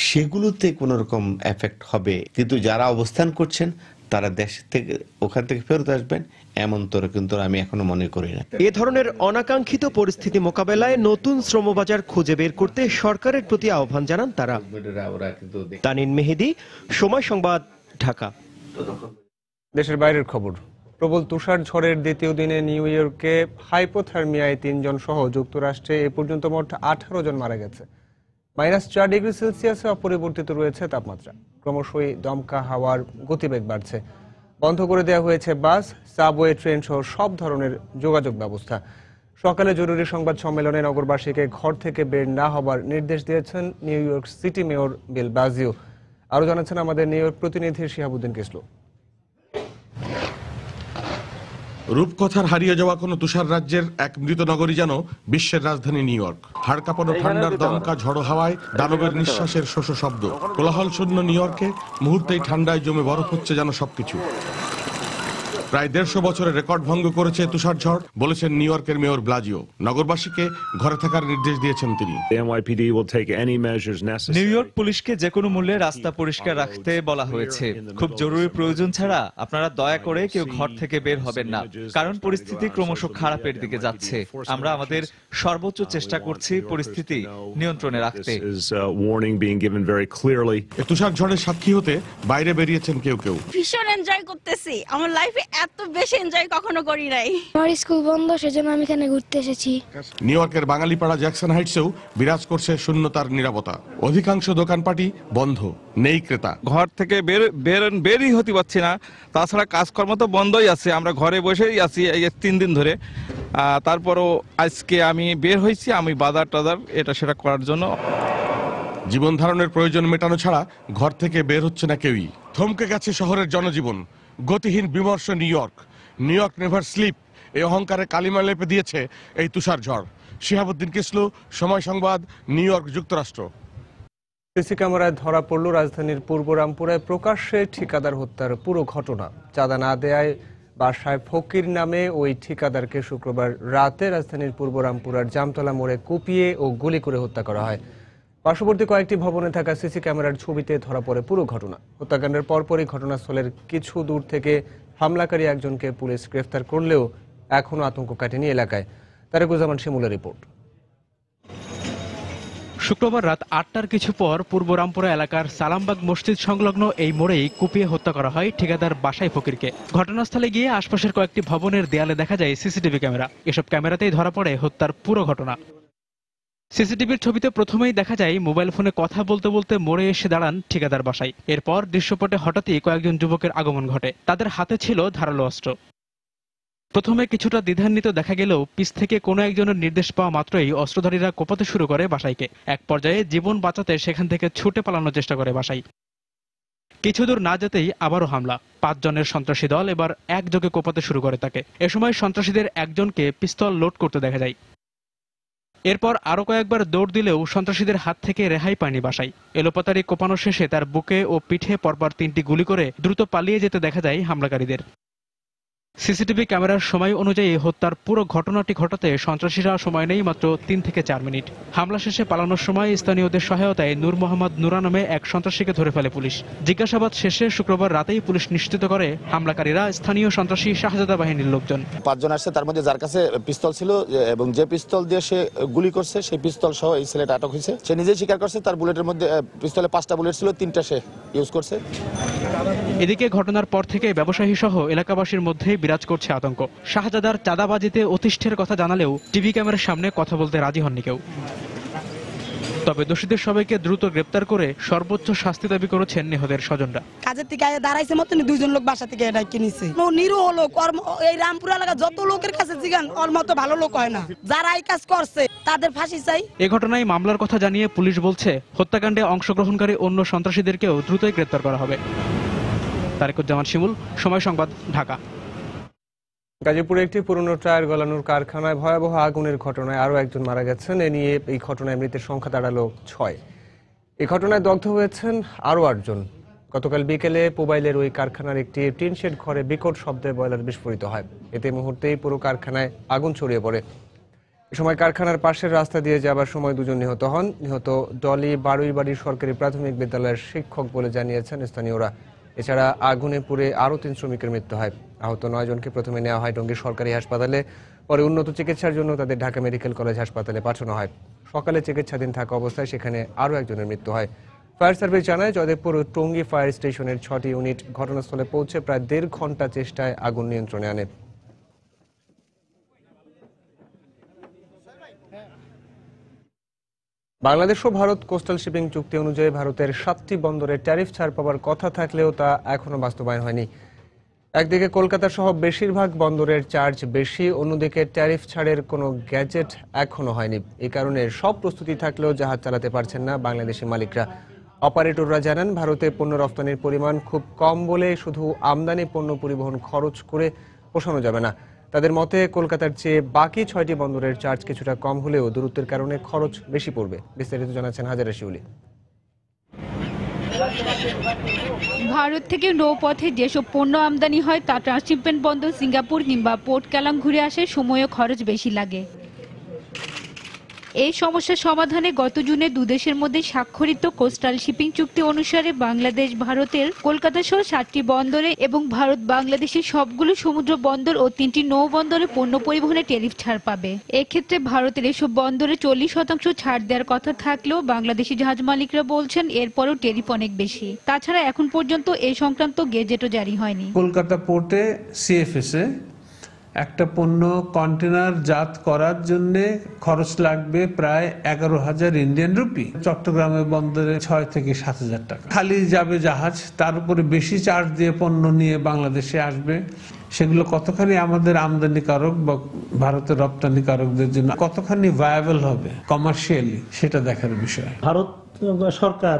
সেগুলোতে কোনো রকম এফেক্ট হবে। কিন্তু যারা অবস্থান করছেন তারা দেশ থেকে ওখান থেকে ফেরত আসবেন এমন তো কিন্তু আমি এখনো মনে করি না। এ ধরনের অনাকাঙ্ক্ষিত পরিস্থিতি মোকাবেলায় নতুন শ্রমবাজার খুঁজে বের করতে সরকারের প্রতি আহ্বান জানান তারা। তানিন মেহেদি, সময় সংবাদ, ঢাকা। দেশের বাইরের খবর। প্রবল তুষার ঝড়ের দ্বিতীয় দিনে নিউ ইয়র্কে হাইপোথার্মিয়ায় ৩ জন সহ যুক্তরাষ্ট্রে এ পর্যন্ত মোট 18 জন মারা গেছে। -4 ডিগ্রি সেলসিয়াসে অপরিবর্তিত রয়েছে তাপমাত্রা। ক্রমশই দমকা হাওয়ার গতিবেগ বাড়ছে। বন্ধ করে দেওয়া হয়েছে বাস, সাবওয়ে, ট্রেন সহ সব ধরনের যোগাযোগ ব্যবস্থা। সকালে জরুরি সংবাদ সম্মেলনে নগরবাসীকে ঘর থেকে বের না হবার নির্দেশ দিয়েছেন নিউ ইয়র্ক সিটি মেয়র বিল বাজিও। আরও জানাচ্ছেন আমাদের নিউ ইয়র্ক প্রতিনিধি শিহাবুদ্দিন কিসলু। রূপকথার হারিয়ে যাওয়া কোনো তুষার রাজ্যের এক মৃত নগরী যেন বিশ্বের রাজধানী নিউ ইয়র্ক। হাড় কাঁপানো ঠান্ডার দমকা ঝড়ো হাওয়ায় দানবের নিঃশ্বাসের শোষ শব্দ। কোলাহল শূন্য নিউ ইয়র্কে মুহূর্তেই ঠান্ডায় জমে বরফ হচ্ছে যেন সবকিছু। প্রায় 150 বছরের রেকর্ড ভঙ্গ করেছে তুষার ঝড়, বলেছেন নিউ ইয়র্কের মেয়র ব্লাজিও। নগরবাসীকে ঘরে থাকার নির্দেশ দিয়েছেন তিনি। নিউ ইয়র্ক পুলিশকে যে কোনো মূল্যে রাস্তা পরিষ্কার রাখতে বলা হয়েছে। খুব জরুরি প্রয়োজন ছাড়া আপনারা দয়া করে কেউ ঘর থেকে বের হবেন না, কারণ পরিস্থিতি ক্রমশ খারাপের দিকে যাচ্ছে। আমরা আমাদের সর্বোচ্চ চেষ্টা করছি পরিস্থিতি নিয়ন্ত্রণে রাখতে। তুষার ঝড়ের সাক্ষী হতে বাইরে বেরিয়েছেন কেউ কেউ। ভীষণ এনজয় করতেছি, আমার লাইফে এত বেশি এনজয় কখনো করি নাই। আমার স্কুল বন্ধ, সেজন্য আমি এখানে ঘুরতে এসেছি। নিউ ইয়র্কের বাঙালিপাড়া জ্যাকসন হাইটসেও বিরাজ করছে শূন্যতার নীরবতা। অধিকাংশ দোকানপাটি বন্ধ, নেই ক্রেতা। ঘর থেকে বেরই হতে পারছি না, তাছাড়া কাজকর্ম তো বন্ধই আছে। আমরা ঘরে বসেই আছি এই 3 দিন ধরে। তারপরও আজকে আমি বের হয়েছি, আমি বাজার টাজার এটা সেটা করার জন্য। জীবন ধারণের প্রয়োজন মেটানো ছাড়া ঘর থেকে বের হচ্ছে না কেউই। থমকে গেছে শহরের জনজীবন। গতিহীন বিমর্ষ New York. New York never sleep, এই অহংকারে কালিমা লেপে দিয়েছে এই তুষার ঝড়। শিহাবুদ্দিন কিসলু, সময় সংবাদ, নিউ ইয়র্ক, যুক্তরাষ্ট্র। সিসি ক্যামেরায় ধরা পড়ল রাজধানীর পূর্ব রামপুরায় প্রকাশ্যে ঠিকাদার হত্যার পুরো ঘটনা। চাঁদা না দেয়ায় বাসায় ফকির নামে ওই ঠিকাদারকে শুক্রবার রাতে রাজধানীর পূর্ব রামপুরার জামতলা মোড়ে কুপিয়ে ও গুলি করে হত্যা করা হয়। পার্শ্ববর্তী কয়েকটি ভবনে থাকা সিসি ক্যামেরার ছবিতে ধরা পড়ে পুরো ঘটনা। হত্যাকাণ্ডের পরপরই ঘটনাস্থলের কিছু দূর থেকে হামলাকারী একজনকে পুলিশ গ্রেফতার করলেও এখনও আতঙ্ক কাটেনি এলাকায়। তারেকুজ্জামান শিমুলের রিপোর্ট। শুক্রবার রাত 8টার কিছু পর পূর্ব রামপুরা এলাকার সালামবাগ মসজিদ সংলগ্ন এই মোড়েই কুপিয়ে হত্যা করা হয় ঠিকাদার বাসাই ফকিরকে। ঘটনাস্থলে গিয়ে আশপাশের কয়েকটি ভবনের দেয়ালে দেখা যায় সিসিটিভি ক্যামেরা। এসব ক্যামেরাতেই ধরা পড়ে হত্যার পুরো ঘটনা। সিসিটিভির ছবিতে প্রথমেই দেখা যায় মোবাইল ফোনে কথা বলতে বলতে মোড়ে এসে দাঁড়ান ঠিকাদার বাসাই। এরপর দৃশ্যপটে হঠাৎই কয়েকজন যুবকের আগমন ঘটে। তাদের হাতে ছিল ধারালো অস্ত্র। প্রথমে কিছুটা দ্বিধান্বিত দেখা গেলেও পিছ থেকে কোনো একজনের নির্দেশ পাওয়া মাত্রই অস্ত্রধারীরা কোপাতে শুরু করে বাসাইকে। এক পর্যায়ে জীবন বাঁচাতে সেখান থেকে ছুটে পালানোর চেষ্টা করে বাসাই। কিছু দূর না যেতেই আবারও হামলা। 5 জনের সন্ত্রাসী দল এবার একযোগে কোপাতে শুরু করে তাকে। এ সময় সন্ত্রাসীদের একজনকে পিস্তল লোড করতে দেখা যায়। এরপর আরো কয়েকবার দৌড় দিলেও সন্ত্রাসীদের হাত থেকে রেহাই পায়নি বাসাই। এলোপাতাড়ি কোপানো শেষে তার বুকে ও পিঠে পরপর 3টি গুলি করে দ্রুত পালিয়ে যেতে দেখা যায় হামলাকারীদের। সিসিটিভি ক্যামেরার সময় অনুযায়ী হত্যার পুরো ঘটনাটি ঘটাতে সন্ত্রাসীরা সময় নেই মাত্র 3 থেকে 4 মিনিট। হামলা শেষে পালানোর সময় স্থানীয়দের সহায়তায় নূর মোহাম্মদ নুরা নামে এক সন্ত্রাসীকে ধরে ফেলে পুলিশ। জিজ্ঞাসাবাদ শেষে শুক্রবার রাতেই পুলিশ নিশ্চিত করে হামলাকারীরা স্থানীয় সন্ত্রাসী শাহজাদা বাহিনীর লোকজন। 5 জন আসছে, তার মধ্যে যার কাছে পিস্তল ছিল এবং যে পিস্তল দিয়ে সে গুলি করছে সেই পিস্তল সহ এই ছেলেটা আটক হয়েছে। সে নিজেই স্বীকার করছে তার বুলেটের মধ্যে পিস্তলে 5টা বুলেট ছিল, 3টা সে ইউজ করছে। এদিকে ঘটনার পর থেকে ব্যবসায়ী সহ এলাকাবাসীর মধ্যে বিরাজ করছে আতঙ্ক। শাহজাদার চাঁদাবাজিতে অতিষ্ঠের কথা জানালেও টিভি ক্যামেরার সামনে কথা বলতে রাজি হননি কেউ। তবে দোষীদের সবাইকে দ্রুত গ্রেপ্তার করে সর্বোচ্চ শাস্তি দাবি করেছেন নিহতের স্বজনরা। কাজের থেকে দাঁড়াইছে মতন 2 জন লোক বাসা থেকে এটা কিনেছে। নিরীহ লোক, এই রামপুর এলাকা যত লোকের কাছে জিগান ওর মতো ভালো লোক হয় না। যারা এই কাজ করছে তাদের ফাঁসি চাই। এই ঘটনায় মামলার কথা জানিয়ে পুলিশ বলছে হত্যাকাণ্ডে অংশগ্রহণকারী অন্য সন্ত্রাসীদেরকেও দ্রুতই গ্রেপ্তার করা হবে। তারেকুজ্জামান শিমুল, সময় সংবাদ, ঢাকা। গাজীপুরে একটি পুরনো টায়ার গলানোর কারখানায় ভয়াবহ আগুনের ঘটনায় আরও একজন মারা গেছেন। এ নিয়ে এই ঘটনায় মৃতের সংখ্যা দাঁড়ালো 6। এই ঘটনায় দগ্ধ হয়েছেন আরও 8 জন। গতকাল বিকেলে পুবাইলের ওই কারখানার একটি টিন শেড ঘরে বিকট শব্দে বয়লার বিস্ফোরিত হয়। এতে মুহূর্তেই পুরো কারখানায় আগুন ছড়িয়ে পড়ে। এ সময় কারখানার পাশের রাস্তা দিয়ে যাবার সময় 2 জন নিহত হন। নিহত ডলি বাড়ুইবাড়ির সরকারি প্রাথমিক বিদ্যালয়ের শিক্ষক বলে জানিয়েছেন স্থানীয়রা। এছাড়া আগুনে পুড়ে আরও 3 শ্রমিকের মৃত্যু হয়। আহত 9 জনকে প্রথমে নেওয়া হয় টঙ্গী সরকারি হাসপাতালে, পরে উন্নত চিকিৎসার জন্য তাদের ঢাকা মেডিকেল কলেজ হাসপাতালে পাঠানো হয়। সকালে চিকিৎসাধীন থাকা অবস্থায় সেখানে আরও একজনের মৃত্যু হয়। ফায়ার সার্ভিস জানায় জয়দেবপুর ও টঙ্গী ফায়ার স্টেশনের 6টি ইউনিট ঘটনাস্থলে পৌঁছে প্রায় 1.5 ঘন্টা চেষ্টায় আগুন নিয়ন্ত্রণে আনে। বাংলাদেশ ও ভারত কোস্টাল শিপিং চুক্তি অনুযায়ী ভারতের 7টি বন্দরে ট্যারিফ ছাড় পাওয়ার কথা থাকলেও তা এখনো বাস্তবায়ন হয়নি। একদিকে কলকাতা সহ বেশিরভাগ বন্দরের চার্জ বেশি, অন্যদিকে ট্যারিফ ছাড়ের কোনো গ্যাজেট এখনো হয়নি। এই কারণে সব প্রস্তুতি থাকলেও জাহাজ চালাতে পারছেন না বাংলাদেশি মালিকরা। অপারেটররা জানান ভারতে পণ্য রপ্তানির পরিমাণ খুব কম বলে শুধু আমদানি পণ্য পরিবহন খরচ করে পোষানো যাবে না। তাদের মতে কলকাতার চেয়ে বাকি 6টি বন্দরের চার্জ কিছুটা কম হলেও দূরত্বের কারণে খরচ বেশি পড়বে। বিস্তারিত জানাচ্ছেন হাজারা শিউলি। ভারত থেকে নৌপথে যেসব পণ্য আমদানি হয় তা ট্রান্সশিপমেন্ট বন্দর সিঙ্গাপুর কিংবা পোর্ট কালাম ঘুরে আসে সময় ও খরচ বেশি লাগে। এই সমস্যার সমাধানে গত জুনে দুদেশের মধ্যে স্বাক্ষরিত কোস্টাল শিপিং চুক্তি অনুসারে বাংলাদেশ ভারতের কলকাতা সহ 7টি বন্দরে এবং ভারত বাংলাদেশের সবগুলো সমুদ্র বন্দর ও 3টি নৌ বন্দরে পণ্য পরিবহনে ট্যারিফ ছাড় পাবে। এক্ষেত্রে ভারতের এসব বন্দরে 40% ছাড় দেওয়ার কথা থাকলেও বাংলাদেশি জাহাজ মালিকরা বলছেন এরপরও ট্যারিফ অনেক বেশি। তাছাড়া এখন পর্যন্ত এই সংক্রান্ত গেজেটও জারি হয়নি। কলকাতা পোর্টে সিএফএসে একটা পণ্য কন্টেনার জাত করার জন্য খরচ লাগবে প্রায় 11,000 ইন্ডিয়ান রুপি। চট্টগ্রামের বন্দরে 6 থেকে 7,000 টাকা। খালি যাবে জাহাজ, তার উপরে বেশি চার্জ দিয়ে পণ্য নিয়ে বাংলাদেশে আসবে। সেগুলো কতখানি আমাদের আমদানিকারক বা ভারতের রপ্তানিকারকদের জন্য কতখানি ভায়াবল হবে কমার্শিয়ালি, সেটা দেখার বিষয়। ভারত সরকার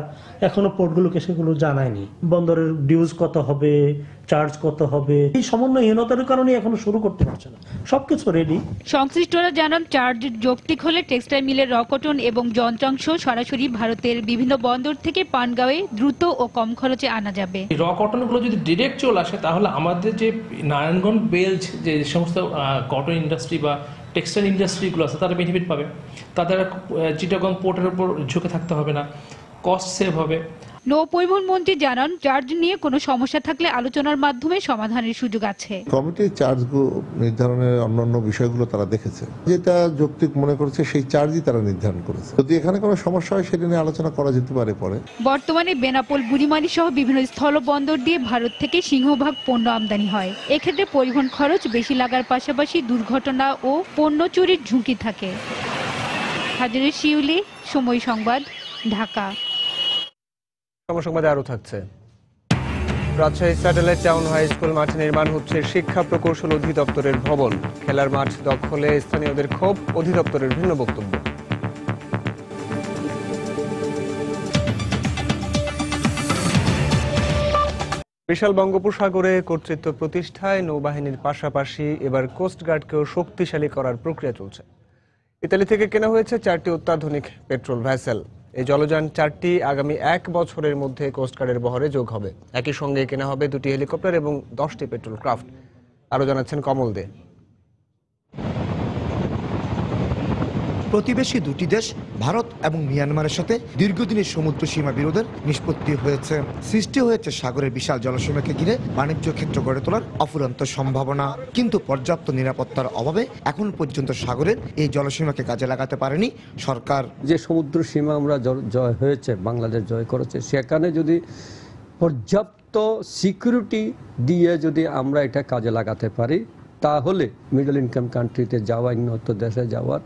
এখনো পোর্টগুলোকে সেগুলো জানায়নি। বন্দরের ডিউজ কত হবে, চার্জ কত হবে, এই সমন্বয়হীনতার কারণে এখনো শুরু করতে পারছে না। সবকিছু রেডি। সংশ্লিষ্টরা জানান চার্জ যৌক্তিক হলে টেক্সটাইল মিলের র কটন এবং যন্ত্রাংশ সরাসরি ভারতের বিভিন্ন বন্দর থেকে পানগাঁওয়ে দ্রুত ও কম খরচে আনা যাবে। র কটনগুলো যদি ডিরেক্ট চলে আসে তাহলে আমাদের যে নারায়ণগঞ্জ বেল্ট যে সমস্ত কটন ইন্ডাস্ট্রি বা টেক্সটাইল ইন্ডাস্ট্রিগুলো আছে তারা বেনিফিট পাবে। তাদের চিটাগং পোর্টের উপর ঝুঁকে থাকতে হবে না, কস্ট সেভ হবে। নৌ পরিবহন মন্ত্রী জানান চার্জ নিয়ে কোনো সমস্যা থাকলে আলোচনার মাধ্যমে সমাধানের সুযোগ আছে। কমিটির চার্জগুলো নির্ধারণের অন্যান্য বিষয়গুলো তারা দেখেছে, যেটা যৌক্তিক মনে করেছে সেই চার্জই তারা নির্ধারণ করেছে। যদি এখানে কোনো সমস্যা হয় সেটা নিয়ে আলোচনা করা যেতে পারে পরে। বর্তমানে বেনাপোল, বুড়িমারি সহ বিভিন্ন স্থল বন্দর দিয়ে ভারত থেকে সিংহভাগ পণ্য আমদানি হয়। এক্ষেত্রে পরিবহন খরচ বেশি লাগার পাশাপাশি দুর্ঘটনা ও পণ্য চুরির ঝুঁকি থাকে। হাজারে শিউলি, সময় সংবাদ, ঢাকা। সংবাদে আরো থাকছে। Rajshahi satellite town high school মাঠে নির্মাণ হচ্ছে শিক্ষা প্রকৌশল অধিদপ্তরের ভবন। খেলার মাঠ দখলে স্থানীয়দের ক্ষোভ, অধিদপ্তরের ভিন্ন বক্তব্য। বিশাল বঙ্গোপসাগরে কর্তৃত্ব প্রতিষ্ঠায় নৌবাহিনীর পাশাপাশি এবার কোস্টগার্ডকেও শক্তিশালী করার প্রক্রিয়া চলছে। ইতালি থেকে কেনা হয়েছে 4টি অত্যাধুনিক পেট্রোল ভেসেল। এই জলযান 4টি আগামী 1 বছরের মধ্যে কোস্টগার্ডের বহরে যোগ হবে। একই সঙ্গে কেনা হবে 2টি হেলিকপ্টার এবং 10টি পেট্রোল ক্রাফট। আরো জানাচ্ছেন কমল দে। প্রতিবেশী দুটি দেশ ভারত এবং মিয়ানমারের সাথে দীর্ঘদিনের সমুদ্র সীমা বিরোধের নিষ্পত্তি হয়েছে। সৃষ্টি হয়েছে সাগরের বিশাল জলসীমাকে ঘিরে বাণিজ্য ক্ষেত্র গড়ে তোলার অফুরন্ত সম্ভাবনা। কিন্তু পর্যাপ্ত নিরাপত্তার অভাবে এখন পর্যন্ত সাগরের এই জলসীমাকে কাজে লাগাতে পারেনি সরকার। যে সমুদ্র সীমা আমরা জয় হয়েছে, বাংলাদেশ জয় করেছে, সেখানে যদি পর্যাপ্ত সিকিউরিটি দিয়ে যদি আমরা এটা কাজে লাগাতে পারি, তাহলে মিডল ইনকাম কান্ট্রিতে যাওয়া, উন্নত দেশে যাওয়ার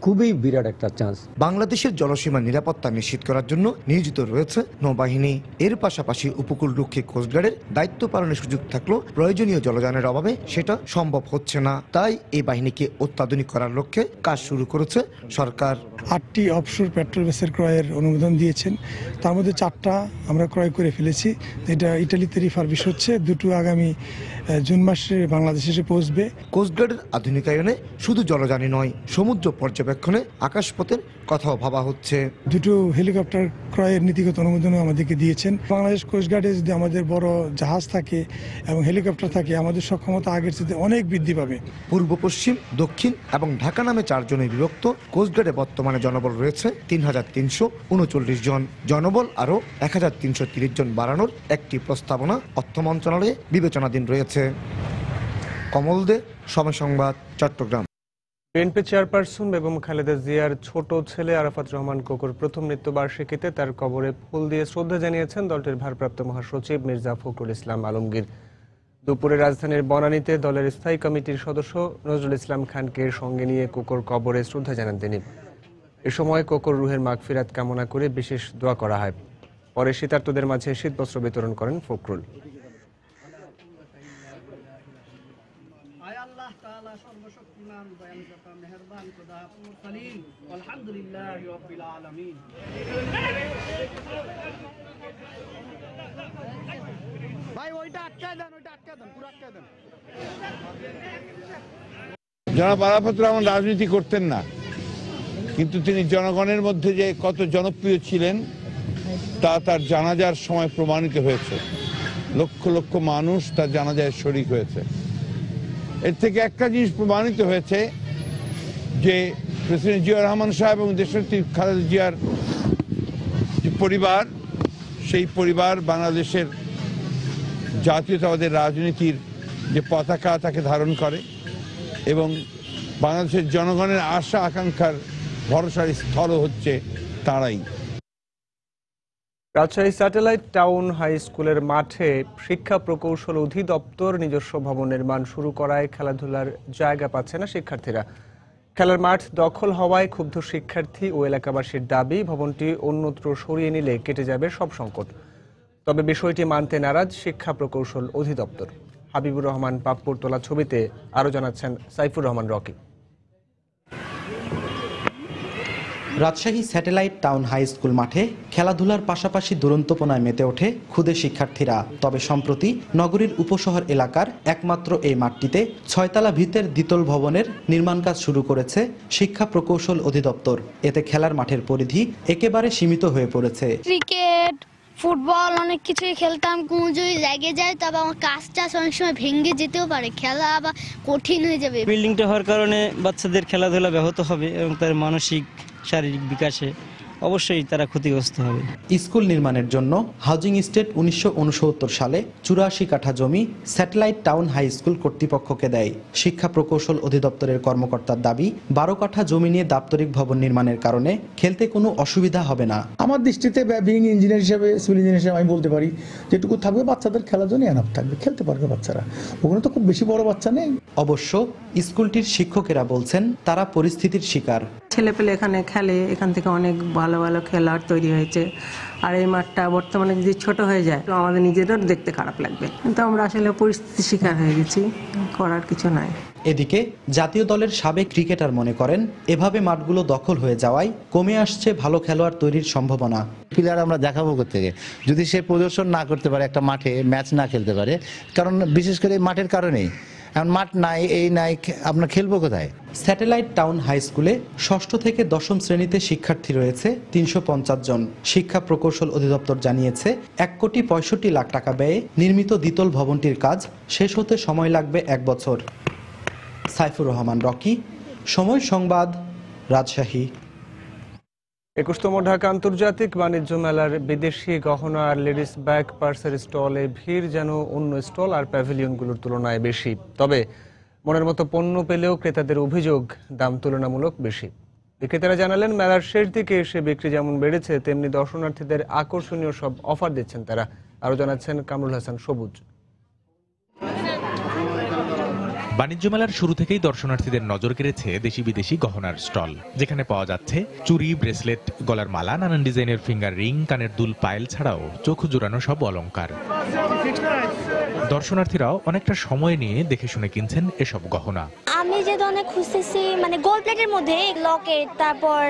খুবই বিরাট একটা চান্স। বাংলাদেশের জলসীমা নিরাপত্তা নিশ্চিত করার জন্য নিয়োজিত রয়েছে নৌবাহিনী। এর পাশাপাশি উপকূলরক্ষী কোস্টগার্ডের দায়িত্ব পালনের সুযোগ থাকলেও প্রয়োজনীয় জলযানের অভাবে সেটা সম্ভব হচ্ছে না। তাই এই বাহিনীকে অত্যাধুনিক করার লক্ষ্যে কাজ শুরু করেছে সরকার। 8টি অফশোর পেট্রোল ভেসেল ক্রয়ের অনুমোদন দিয়েছেন, তার মধ্যে 4টা আমরা ক্রয় করে ফেলেছি। এটা ইটালিতে রিফারবিশ হচ্ছে, 2টো আগামী জুন মাসে বাংলাদেশে এসে পৌঁছবে। কোস্টগার্ডের আধুনিকায়নে শুধু জলযানই নয়, সমুদ্র পর্যবেক্ষণে আকাশপথের কথাও ভাবা হচ্ছে। 2টো হেলিকপ্টার ক্রয়ের নীতিগত অনুমোদনও আমাদেরকে দিয়েছেন। বাংলাদেশ কোস্টগার্ডে যদি আমাদের বড় জাহাজ থাকে এবং হেলিকপ্টার থাকে, আমাদের সক্ষমতা আগের চেয়ে অনেক বৃদ্ধি পাবে। পূর্ব, পশ্চিম, দক্ষিণ এবং ঢাকা নামে 4 জনে বিভক্ত কোস্টগার্ডে বর্তমানে জনবল রয়েছে 3339 জন। জনবল আরও 1330 জন বাড়ানোর একটি প্রস্তাবনা অর্থ মন্ত্রণালয়ে বিবেচনাধীন রয়েছে। কমল দে, সময় সংবাদ, চট্টগ্রাম। বিএনপি চেয়ারপারসন বেগম খালেদা জিয়ার ছোট ছেলে আরাফাত রহমান কোকোর প্রথম মৃত্যুবার্ষিকীতে তার কবরে ফুল দিয়ে শ্রদ্ধা জানিয়েছেন দলটির ভারপ্রাপ্ত মহাসচিব মির্জা ফখরুল ইসলাম আলমগীর। দুপুরে রাজধানীর বনানীতে দলের স্থায়ী কমিটির সদস্য নজরুল ইসলাম খানকে সঙ্গে নিয়ে কোকোর কবরে শ্রদ্ধা জানান তিনি। এ সময় কোকোর রুহের মাগফিরাত কামনা করে বিশেষ দোয়া করা হয়। পরে শীতার্তদের মাঝে শীতবস্ত্র বিতরণ করেন ফখরুল। জনাব আরাফাত রহমান রাজনীতি করতেন না, কিন্তু তিনি জনগণের মধ্যে যে কত জনপ্রিয় ছিলেন তা তার জানাজার সময় প্রমাণিত হয়েছে। লক্ষ লক্ষ মানুষ তার জানাজায় শরীক হয়েছে। এর থেকে একটা জিনিস প্রমাণিত হয়েছে যে প্রেসিডেন্ট জিয়াউর রহমান সাহেব এবং দেশনেত্রী খালেদা জিয়ার যে পরিবার, সেই পরিবার বাংলাদেশের জাতীয়তাবাদের রাজনীতির যে পতাকা তাকে ধারণ করে এবং বাংলাদেশের জনগণের আশা আকাঙ্ক্ষার ভরসার স্থল হচ্ছে তারাই। রাজশাহী স্যাটেলাইট টাউন হাই স্কুলের মাঠে শিক্ষা প্রকৌশল অধিদপ্তর নিজস্ব ভবন নির্মাণ শুরু করায় খেলাধুলার জায়গা পাচ্ছে না শিক্ষার্থীরা। খেলার মাঠ দখল হওয়ায় ক্ষুব্ধ শিক্ষার্থী ও এলাকাবাসীর দাবি, ভবনটি অন্যত্র সরিয়ে নিলে কেটে যাবে সব সংকট। তবে বিষয়টি মানতে নারাজ শিক্ষা প্রকৌশল অধিদপ্তর। হাবিবুর রহমান পাপ্পুর তোলা ছবিতে আরো জানাচ্ছেন Saifur Rahman Rocky. Rajshahi satellite town high school মাঠে খেলাধুলার পাশাপাশি দুরন্তপনায় মেতে ওঠে ক্ষুদে শিক্ষার্থীরা। তবে সম্প্রতি নগরীর উপশহর এলাকার একমাত্র এই মাঠটিতে 6 তলা ভিতের দ্বিতল ভবনের নির্মাণ কাজ শুরু করেছে শিক্ষা প্রকৌশল অধিদপ্তর। এতে খেলার মাঠের পরিধি একেবারে সীমিত হয়ে পড়েছে। ক্রিকেট, ফুটবল অনেক কিছুই খেলতাম। কোনো যদি জায়গায় যায় তবে আমার কাজটা অনেক সময় ভেঙে যেতেও পারে, খেলা আবার কঠিন হয়ে যাবে। বিল্ডিংটা হওয়ার কারণে বাচ্চাদের খেলাধুলা ব্যাহত হবে এবং তার মানসিক শারীরিক বিকাশে অবশ্যই তারা ক্ষতিগ্রস্ত হবে। স্কুল নির্মাণের জন্য হাউজিং স্টেট 1969 সালে 84 কাঠা জমি স্যাটেলাইট টাউন হাই স্কুল কর্তৃপক্ষকে দেয়। শিক্ষা প্রকৌশল অধিদপ্তরের কর্মকর্তার দাবি, 12 কাঠা জমি নিয়ে দাপ্তরিক ভবন নির্মাণের কারণে খেলতে কোনো অসুবিধা হবে না। আমার দৃষ্টিতে বিং ইঞ্জিনিয়ার হিসেবে, সিভিল ইঞ্জিনিয়ার হিসেবে আমি বলতে পারি যেটুকু থাকবে বাচ্চাদের খেলার জন্য এনাফ থাকবে, খেলতে পারবে বাচ্চারা। ওখানে তো খুব বেশি বড় বাচ্চা নেই। অবশ্য স্কুলটির শিক্ষকেরা বলছেন তারা পরিস্থিতির শিকার। ছেলেপেলে এখানে খেলে, এখান থেকে অনেক ভালো ভালো খেলোয়াড় তৈরি হয়েছে। আর এই মাঠটা বর্তমানে যদি ছোট হয়ে যায় তো আমাদের নিজেদেরও দেখতে খারাপ লাগবে, কিন্তু আমরা আসলে পরিস্থিতির শিকার হয়ে গেছি, করার কিছু নাই। এদিকে জাতীয় দলের সাবেক ক্রিকেটার মনে করেন এভাবে মাঠগুলো দখল হয়ে যাওয়ায় কমে আসছে ভালো খেলোয়াড় তৈরির সম্ভাবনা। প্লেয়ার আমরা দেখাবো কোত্থেকে যদি সে প্রদর্শন না করতে পারে, একটা মাঠে ম্যাচ না খেলতে পারে, কারণ বিশেষ করে এই মাঠের কারণেই। এখন মাঠ নাই, এই নাই, আপনার খেলবো কোথায়? স্যাটেলাইট টাউন হাই স্কুলে ৬ষ্ঠ থেকে ১০ম শ্রেণীতে শিক্ষার্থী রয়েছে ৩৫০ জন। শিক্ষা প্রকৌশল অধিদপ্তর জানিয়েছে ১,৬৫,০০,০০০ টাকা ব্যয়ে নির্মিত দ্বিতল ভবনটির কাজ শেষ হতে সময় লাগবে ১ বছর। সাইফুর রহমান রকি, সময় সংবাদ, রাজশাহী। ২১তম ঢাকা আন্তর্জাতিক বাণিজ্য মেলার বিদেশি গহনা আর লেডিস ব্যাগ পার্সের স্টলে ভিড় যেন অন্য স্টল আর প্যাভিলিয়নগুলোর তুলনায় বেশি। তবে মনের মতো পণ্য পেলেও ক্রেতাদের অভিযোগ দাম তুলনামূলক বেশি। বিক্রেতারা জানালেন মেলার শেষ দিকে এসে বিক্রি যেমন বেড়েছে তেমনি দর্শনার্থীদের আকর্ষণীয় সব অফার দিচ্ছেন তারা। আরও জানাচ্ছেন কামরুল হাসান সবুজ। বাণিজ্য মেলার শুরু থেকেই দর্শনার্থীদের নজর কেড়েছে দেশি বিদেশি গহনার স্টল, যেখানে পাওয়া যাচ্ছে চুড়ি, ব্রেসলেট, গলার মালা, নানান ডিজাইনের ফিঙ্গার রিং, কানের দুল, পায়েল ছাড়াও চোখ জোড়ানো সব অলংকার। দর্শনার্থীরাও অনেকটা সময় নিয়ে দেখে শুনে কিনছেন এসব গহনা। আমি যে ধরনের খুঁজতেছি মানে গোল্ড প্লেটের মধ্যে লকেট, তারপর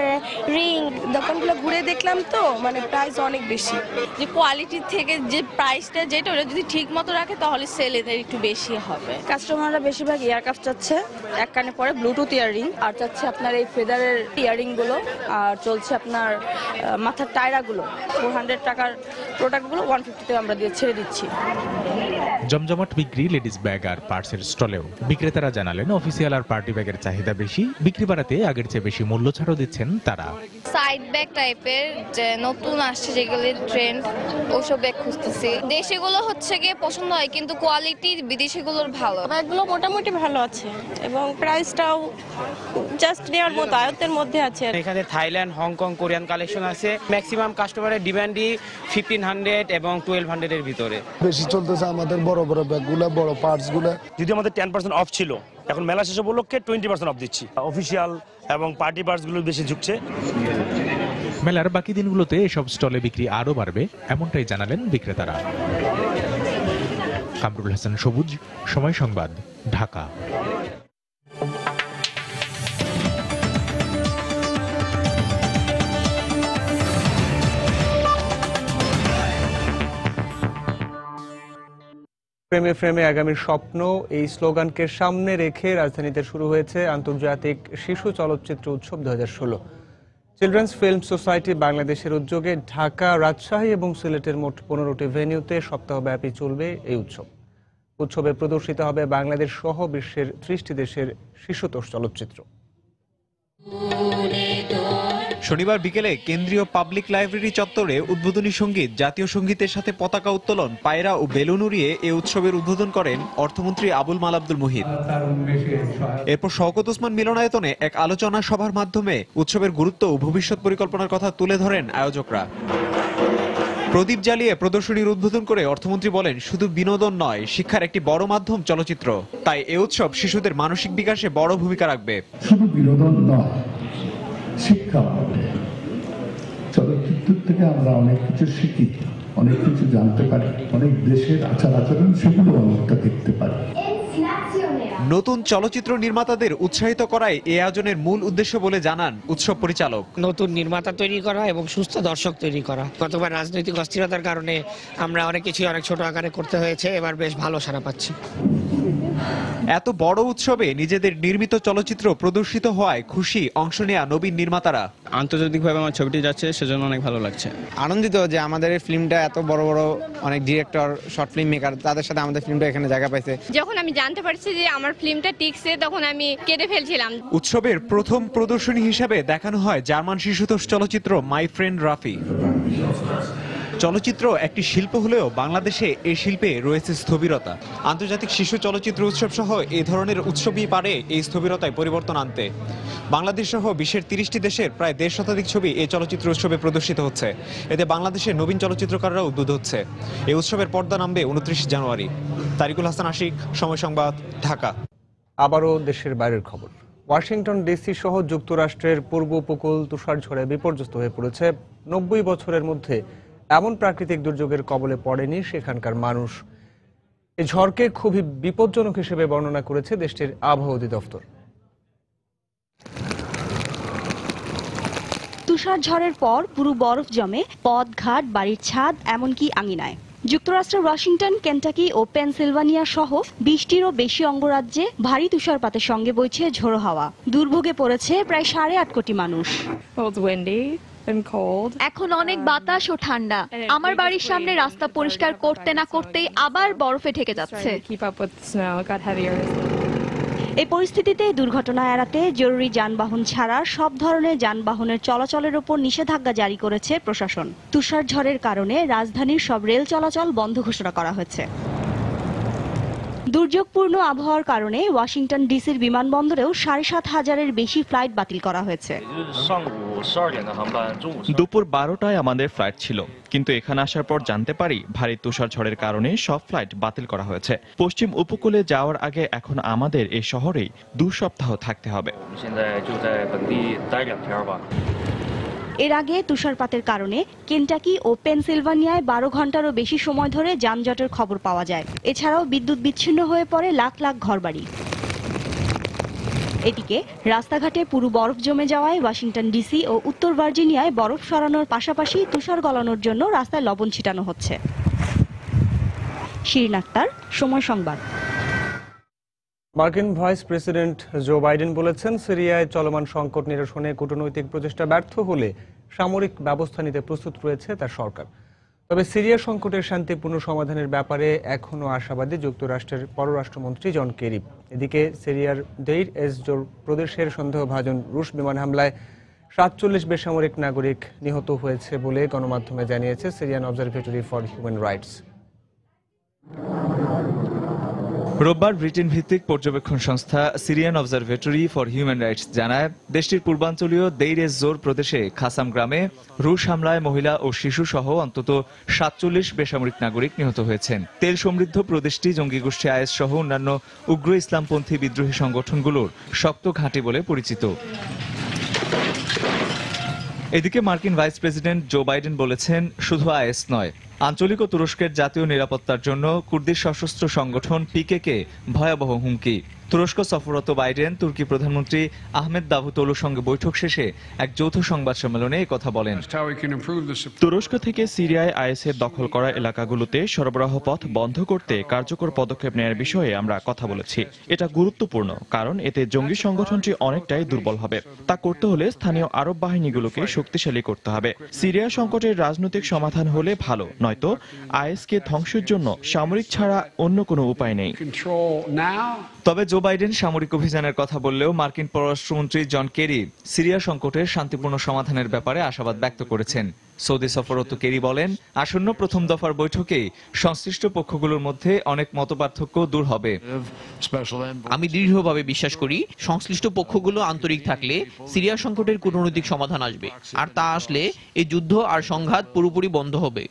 রিং, দোকানগুলো ঘুরে দেখলাম তো মানে প্রাইস অনেক বেশি। যে কোয়ালিটির থেকে যে প্রাইসটা যেটা ওটা যদি ঠিক মতো রাখে তাহলে সেল এদের একটু বেশি হবে। কাস্টমাররা বেশিরভাগ ইয়ারকাফ চাচ্ছে, এক কানে পরে ব্লুটুথ ইয়াররিং, আর চাচ্ছে আপনার এই ফেদারের ইয়াররিং গুলো, আর চলছে আপনার মাথার টায়রাগুলো। 400 টাকার প্রোডাক্টগুলো 150 তে আমরা দিয়ে ছেড়ে দিচ্ছি। জমজমাট বিক্রি লেডিস ব্যাগ আর পার্সের স্টলেও বিক্রেতারা জানালেন অফিসিয়াল আর পার্টি ব্যাগের চাহিদা বেশি। বিক্রি বাড়াতে আগের চেয়ে বেশি মূল্য ছাড়ও দিচ্ছেন তারা। সাইড ব্যাগ টাইপের যে নতুন আসছে যেগুলো ট্রেন্ড, ওসব ব্যাগ খুঁজতেছি। দেশিগুলো হচ্ছে গিয়ে পছন্দ হয়, কিন্তু কোয়ালিটি বিদেশিগুলোর ভালো। ব্যাগগুলো মোটামুটি ভালো আছে এবং প্রাইসটাও জাস্ট নেওয়ার মতো আয়ত্তের মধ্যে আছে। এখানে থাইল্যান্ড, হংকং, কোরিয়ান কালেকশন আছে। ম্যাক্সিমাম কাস্টমারের ডিমান্ডই 1500 এবং 1200 এর ভিতরে। বেশি চলতেছে আমাদের বড় বড় ব্যাগগুলো, বড় পার্টসগুলো। যদি আমাদের 10% অফ ছিল, এখন মেলা শেষ উপলক্ষে 20% অফ দিচ্ছি। অফিসিয়াল এবং পার্টি পার্টসগুলো বেশি ঝুঁকছে। মেলার বাকি দিনগুলোতে এসব স্টলে বিক্রি আরও বাড়বে, এমনটাই জানালেন বিক্রেতারা। কামরুল হাসান সবুজ, সময় সংবাদ, ঢাকা। ফ্রেমে ফ্রেমে আগামীর স্বপ্ন, এই স্লোগানকে সামনে রেখে রাজধানীতে শুরু হয়েছে আন্তর্জাতিক শিশু চলচ্চিত্র উৎসব 2016। চিলড্রেন্স ফিল্ম সোসাইটি বাংলাদেশের উদ্যোগে ঢাকা, রাজশাহী এবং সিলেটের মোট 15টি ভেন্যুতে সপ্তাহব্যাপী চলবে এই উৎসব। উৎসবে প্রদর্শিত হবে বাংলাদেশ সহ বিশ্বের 30টি দেশের শিশুতোষ চলচ্চিত্র। শনিবার বিকেলে কেন্দ্রীয় পাবলিক লাইব্রেরি চত্বরে উদ্বোধনী সঙ্গীত, জাতীয় সঙ্গীতের সাথে পতাকা উত্তোলন, পায়রা ও বেলুন উড়িয়ে এ উৎসবের উদ্বোধন করেন অর্থমন্ত্রী আবুল মাল আব্দুল মুহিত। এরপর শওকত ওসমান মিলনায়তনে এক আলোচনা সভার মাধ্যমে উৎসবের গুরুত্ব ও ভবিষ্যৎ পরিকল্পনার কথা তুলে ধরেন আয়োজকরা। প্রদীপ জ্বালিয়ে প্রদর্শনীর উদ্বোধন করে অর্থমন্ত্রী বলেন, শুধু বিনোদন নয়, শিক্ষার একটি বড় মাধ্যম চলচ্চিত্র। তাই এ উৎসব শিশুদের মানসিক বিকাশে বড় ভূমিকা রাখবে। শুধু বিনোদন নয়, শিক্ষা হবে। চলচ্চিত্র থেকে আমরা অনেক কিছু শিখি, অনেক কিছু জানতে পারি, অনেক দেশের আচার আচরণ সেগুলো অনেকটা দেখতে পারি। নতুন চলচ্চিত্র নির্মাতাদের উৎসাহিত করাই এই আয়োজনের মূল উদ্দেশ্য বলে জানান উৎসব পরিচালক। নতুন নির্মাতা তৈরি করা এবং সুস্থ দর্শক তৈরি করা। গতবার রাজনৈতিক অস্থিরতার কারণে আমরা অনেক কিছু অনেক ছোট আকারে করতে হয়েছে, এবার বেশ ভালো সাড়া পাচ্ছি। এত বড় উৎসবে নিজেদের নির্মিত চলচ্চিত্র প্রদর্শিত হওয়ায় খুশি অংশ নেয়া নবীন নির্মাতারা। আন্তর্জাতিকভাবে আমার ছবিটি যাচ্ছে, সেজন্য অনেক ভালো লাগছে। আনন্দিত যে আমাদের এই ফিল্মটা এত বড় বড় অনেক ডিরেক্টর, শর্ট ফিল্ম মেকার, তাদের সাথে আমাদের ফিল্মটা এখানে জায়গা পাইছে। যখন আমি জানতে পারছি যে আমার ফিল্মটা টিকছে, তখন আমি কেটে ফেলছিলাম। উৎসবের প্রথম প্রদর্শনী হিসাবে দেখানো হয় জার্মান শিশুতোষ চলচ্চিত্র মাই ফ্রেন্ড রাফি। চলচ্চিত্র একটি শিল্প হলেও বাংলাদেশে এই শিল্পে রয়েছে স্থবিরতা। আন্তর্জাতিক শিশু চলচ্চিত্র উৎসব সহ এই ধরনের উৎসবই পারে এই স্থবিরতায় পরিবর্তন আনতে। বাংলাদেশ সহ বিশ্বের 30টি দেশের প্রায় 1.5 শতাধিক ছবি এই চলচ্চিত্র উৎসবে প্রদর্শিত হচ্ছে। এতে বাংলাদেশের নবীন চলচ্চিত্রকাররা উদ্বুদ্ধ হচ্ছে। এই উৎসবের পর্দা নামবে 29 জানুয়ারি। তারিকুল হাসান আশিক, সময় সংবাদ, ঢাকা। আবারও দেশের বাইরের খবর। ওয়াশিংটন ডিসি সহ যুক্তরাষ্ট্রের পূর্ব উপকূল তুষারঝড়ে বিপর্যস্ত হয়ে পড়েছে। 90 বছরের মধ্যে এমন প্রাকৃতিক দুর্যোগের কবলে পড়েনি সেখানকার মানুষ। এই ঝড়কে খুবই বিপজ্জনক হিসেবে বর্ণনা করেছে দেশটির আবহাওয়া অধিদপ্তর। তুষার ঝড়ের পর পুরো বরফ জমে পথ, ঘাট, বাড়ির ছাদ, এমনকি আঙিনায়। যুক্তরাষ্ট্রের ওয়াশিংটন, কেন্টাকি ও পেনসিলভানিয়া সহ 20টিরও বেশি অঙ্গরাজ্যে ভারী তুষারপাতের সঙ্গে বইছে ঝোড়ো হাওয়া। দুর্ভোগে পড়েছে প্রায় 8.5 কোটি মানুষ। এখন অনেক বাতাস ও ঠান্ডা। আমার বাড়ির সামনে রাস্তা পরিষ্কার করতে না করতেই আবার বরফে ঢেকে যাচ্ছে। এই পরিস্থিতিতে দুর্ঘটনা এড়াতে জরুরি যানবাহন ছাড়া সব ধরনের যানবাহনের চলাচলের উপর নিষেধাজ্ঞা জারি করেছে প্রশাসন। তুষার ঝড়ের কারণে রাজধানীর সব রেল চলাচল বন্ধ ঘোষণা করা হয়েছে। দুর্যোগপূর্ণ আবহাওয়ার কারণে ওয়াশিংটন ডিসির বিমানবন্দরেও 7,500-এর বেশি ফ্লাইট বাতিল করা হয়েছে। দুপুর 12টায় আমাদের ফ্লাইট ছিল, কিন্তু এখানে আসার পর জানতে পারি ভারী তুষার ঝড়ের কারণে সব ফ্লাইট বাতিল করা হয়েছে। পশ্চিম উপকূলে যাওয়ার আগে এখন আমাদের এই শহরেই 2 সপ্তাহ থাকতে হবে। এর আগে তুষারপাতের কারণে কেন্টাকি ও পেনসিলভানিয়ায় 12 ঘন্টারও বেশি সময় ধরে যানজটের খবর পাওয়া যায়। এছাড়াও বিদ্যুৎ বিচ্ছিন্ন হয়ে পড়ে লাখ লাখ ঘরবাড়ি। এদিকে রাস্তাঘাটে পুরো বরফ জমে যাওয়ায় ওয়াশিংটন ডিসি ও উত্তর ভার্জিনিয়ায় বরফ সরানোর পাশাপাশি তুষার গলানোর জন্য রাস্তায় লবণ ছিটানো হচ্ছে। শিরিন আক্তার, সময় সংবাদ। মার্কিন ভাইস প্রেসিডেন্ট জো বাইডেন বলেছেন, সিরিয়ায় চলমান সংকট নিরসনে কূটনৈতিক প্রচেষ্টা ব্যর্থ হলে সামরিক ব্যবস্থা নিতে প্রস্তুত রয়েছে তার সরকার। তবে সিরিয়া সংকটের শান্তিপূর্ণ সমাধানের ব্যাপারে এখনও আশাবাদী যুক্তরাষ্ট্রের পররাষ্ট্রমন্ত্রী জন কেরি। এদিকে সিরিয়ার দেইর এজ-জোর প্রদেশের সন্দেহভাজন রুশ বিমান হামলায় 47 বেসামরিক নাগরিক নিহত হয়েছে বলে গণমাধ্যমে জানিয়েছে Syrian observatory for human rights. রোববার ব্রিটেন ভিত্তিক পর্যবেক্ষণ সংস্থা Syrian observatory for human rights জানায়, দেশটির পূর্বাঞ্চলীয় দেইর এজ-জোর প্রদেশে খাসাম গ্রামে রুশ হামলায় মহিলা ও শিশু সহ অন্তত 47 বেসামরিক নাগরিক নিহত হয়েছেন। তেল সমৃদ্ধ প্রদেশটি জঙ্গি গোষ্ঠী আইএস সহ অন্যান্য উগ্র ইসলামপন্থী বিদ্রোহী সংগঠনগুলোর শক্ত ঘাঁটি বলে পরিচিত। এদিকে মার্কিন ভাইস প্রেসিডেন্ট জো বাইডেন বলেছেন, শুধু আইএস নয়, আঞ্চলিক ও তুরস্কের জাতীয় নিরাপত্তার জন্য কুর্দিশ সশস্ত্র সংগঠন পিকেকে ভয়াবহ হুমকি। তুরস্ক সফররত বাইডেন তুর্কি প্রধানমন্ত্রী আহমেদ দাভুতোলুর সঙ্গে বৈঠক শেষে এক যৌথ সংবাদ সম্মেলনে এই কথা বলেন। তুরস্ক থেকে সিরিয়ায় আইএসের দখল করা এলাকাগুলোতে সরবরাহ পথ বন্ধ করতে কার্যকর পদক্ষেপ নেওয়ার বিষয়ে আমরা কথা বলেছি। এটা গুরুত্বপূর্ণ, কারণ এতে জঙ্গি সংগঠনটি অনেকটাই দুর্বল হবে। তা করতে হলে স্থানীয় আরব বাহিনীগুলোকে শক্তিশালী করতে হবে। সিরিয়া সংকটের রাজনৈতিক সমাধান হলে ভালো, নয়তো আইএসকে ধ্বংসের জন্য সামরিক ছাড়া অন্য কোনো উপায় নেই। তবে জো বাইডেন সামরিক অভিযানের কথা বললেও মার্কিন পররাষ্ট্রমন্ত্রী জন কেরি সিরিয়া সংকটের শান্তিপূর্ণ সমাধানের ব্যাপারে আশাবাদ ব্যক্ত করেছেন। সৌদি সফররত কেরি বলেন, আসন্ন প্রথম দফার বৈঠকেই সংশ্লিষ্ট পক্ষগুলোর মধ্যে অনেক মতপার্থক্য দূর হবে। আমি দৃঢ়ভাবে বিশ্বাস করি, সংশ্লিষ্ট পক্ষগুলো আন্তরিক থাকলে সিরিয়া সংকটের কূটনৈতিক সমাধান আসবে, আর তা আসলে এই যুদ্ধ আর সংঘাত পুরোপুরি বন্ধ হবে।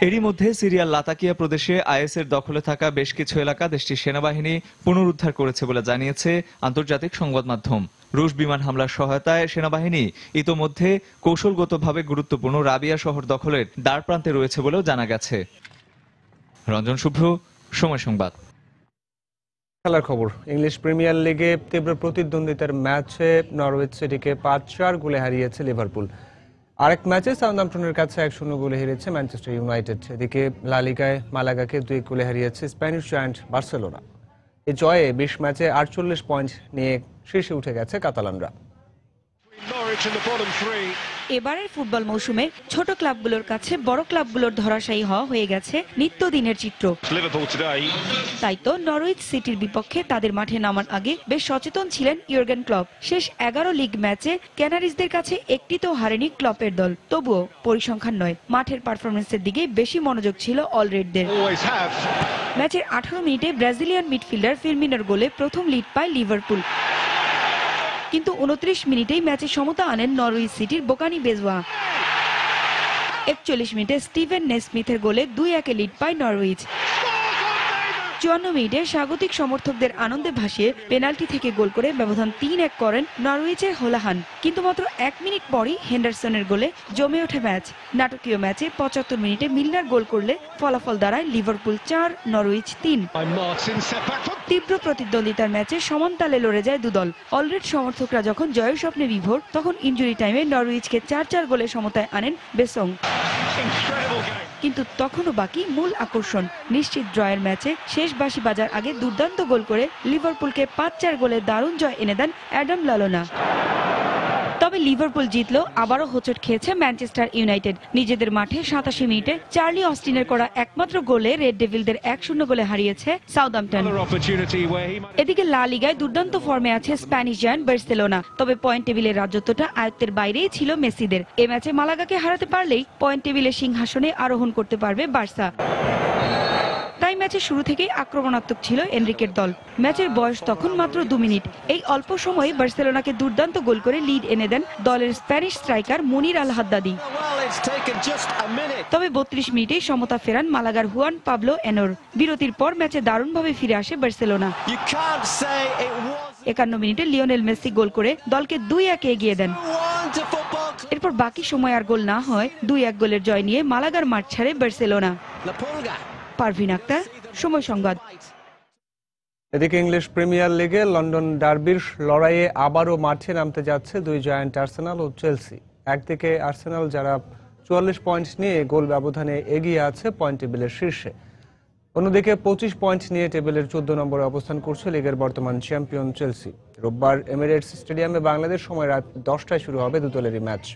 এরই মধ্যে সিরিয়ার লাতাকিয়া প্রদেশে আইএসের দখলে থাকা বেশ কিছু এলাকা দেশটির সেনাবাহিনী পুনরুদ্ধার করেছে বলে জানিয়েছে আন্তর্জাতিক সংবাদ মাধ্যম। রুশ বিমান হামলার সহায়তায় সেনাবাহিনী ইতোমধ্যে কৌশলগতভাবে গুরুত্বপূর্ণ রাবিয়া শহর দখলের দ্বারপ্রান্তে রয়েছে বলেও জানা গেছে। রঞ্জন শুভ্র, সময় সংবাদ। খেলার খবর। ইংলিশ প্রিমিয়ার লিগে তীব্র প্রতিদ্বন্দ্বিতার ম্যাচে নরউইচ সিটিকে 5-4 গোলে হারিয়েছে লিভারপুল। আরেক ম্যাচে সাউদাম্পটনের কাছে 1-0 গোলে হেরেছে ম্যানচেস্টার ইউনাইটেড। এদিকে লা লিগায় মালাগাকে 2 গোলে হারিয়েছে স্প্যানিশ জায়ান্ট বার্সেলোনা। এই জয়ে 20 ম্যাচে 48 পয়েন্ট নিয়ে শীর্ষে উঠে গেছে কাতালানরা। এবারের ফুটবল মৌসুমে ছোট ক্লাবগুলোর কাছে বড় ক্লাবগুলোর ধরাশায়ী হওয়া হয়ে গেছে নিত্যদিনের চিত্র। তাই তো নরউইচ সিটির বিপক্ষে তাদের মাঠে নামার আগে বেশ সচেতন ছিলেন ইয়র্গেন ক্লপ। শেষ 11 লিগ ম্যাচে ক্যানারিজদের কাছে একটিতেও হারেনি ক্লপের দল। তবুও পরিসংখ্যান নয়, মাঠের পারফরমেন্সের দিকে বেশি মনোযোগ ছিল অলরেডদের। ম্যাচের 18 মিনিটে ব্রাজিলিয়ান মিডফিল্ডার ফিরমিনোর গোলে প্রথম লিড পায় লিভারপুল। কিন্তু 29 মিনিটেই ম্যাচে সমতা আনেন নরউইচ সিটির বোকানি বেজওয়া। 41 মিনিটে স্টিভেন নেসমিথের গোলে 2-1 লিড পায় নরউইচ। 54 মিনিটে স্বাগতিক সমর্থকদের আনন্দে ভাসিয়ে পেনাল্টি থেকে গোল করে ব্যবধান 3-1 করেন নরউইচের হোলাহান। কিন্তু মাত্র 1 মিনিট পরই হেন্ডারসনের গোলে জমে ওঠে ম্যাচ। নাটকীয় ম্যাচে 75 মিনিটে মিলনার গোল করলে ফলাফল দাঁড়ায় লিভারপুল 4, নরউইচ 3। তীব্র প্রতিদ্বন্দ্বিতার ম্যাচে সমান তালে লড়ে যায় দুদল। অলরেড সমর্থকরা যখন জয়ের স্বপ্নে বিভোর, তখন ইনজুরি টাইমে নরউইচকে 4-4 গোলে সমতায় আনেন বেসং। কিন্তু তখনও বাকি মূল আকর্ষণ। নিশ্চিত ড্রয়ের ম্যাচে শেষ বাঁশি বাজার আগে দুর্দান্ত গোল করে লিভারপুলকে 5-4 গোলে দারুণ জয় এনে দেন অ্যাডাম লালোনা। তবে লিভারপুল জিতলো, আবারও হোঁচট খেয়েছে ম্যানচেস্টার ইউনাইটেড। নিজেদের মাঠে 87 মিনিটে চার্লি অস্টিনের করা একমাত্র গোলে রেড ডেভিলদের 1-0 গোলে হারিয়েছে সাউদাম্পটন। এদিকে লা লিগায় দুর্দান্ত ফর্মে আছে স্প্যানিশ জায়ান্ট বার্সেলোনা। তবে পয়েন্ট টেবিলের রাজত্বটা আয়ত্তের বাইরেই ছিল মেসিদের। এ ম্যাচে মালাগাকে হারাতে পারলেই পয়েন্ট টেবিলের সিংহাসনে আরোহণ করতে পারবে বার্সা। তাই ম্যাচের শুরু থেকেই আক্রমণাত্মক ছিল এনরিকের দল। ম্যাচের বয়স তখন মাত্র 2 মিনিট। এই অল্প সময়ে বার্সেলোনাকে দুর্দান্ত গোল করে লিড এনে দেন দলের স্প্যানিশ স্ট্রাইকার মুনির আল হাদ্দাদি। তবে 32 মিনিটেই সমতা ফেরান মালাগার হুয়ান পাবলো এনোর। বিরতির পর ম্যাচে দারুণভাবে ফিরে আসে বার্সেলোনা। 51 মিনিটে লিওনেল মেসি গোল করে দলকে 2-1 এগিয়ে দেন। এরপর বাকি সময় আর গোল না হয় 2-1 গোলের জয় নিয়ে মালাগার মাঠ ছাড়ে বার্সেলোনা। পারভিন আক্তার, সময় সংবাদ। এদিকে ইংলিশ প্রিমিয়ার লিগে লন্ডন ডার্বির লড়াইয়ে আবারও মাঠে নামতে যাচ্ছে দুই জায়ান্ট আর্সেনাল ও চেলসি। একদিকে আর্সেনাল যারা 44 পয়েন্ট নিয়ে গোল ব্যবধানে এগিয়ে আছে পয়েন্ট টেবিলের শীর্ষে, অন্যদিকে 25 পয়েন্ট নিয়ে টেবিলের 14 নম্বরে অবস্থান করছে লিগের বর্তমান চ্যাম্পিয়ন চেলসি। রোববার এমিরেটস স্টেডিয়ামে বাংলাদেশ সময় রাত 10টায় শুরু হবে দুদলেরই ম্যাচ।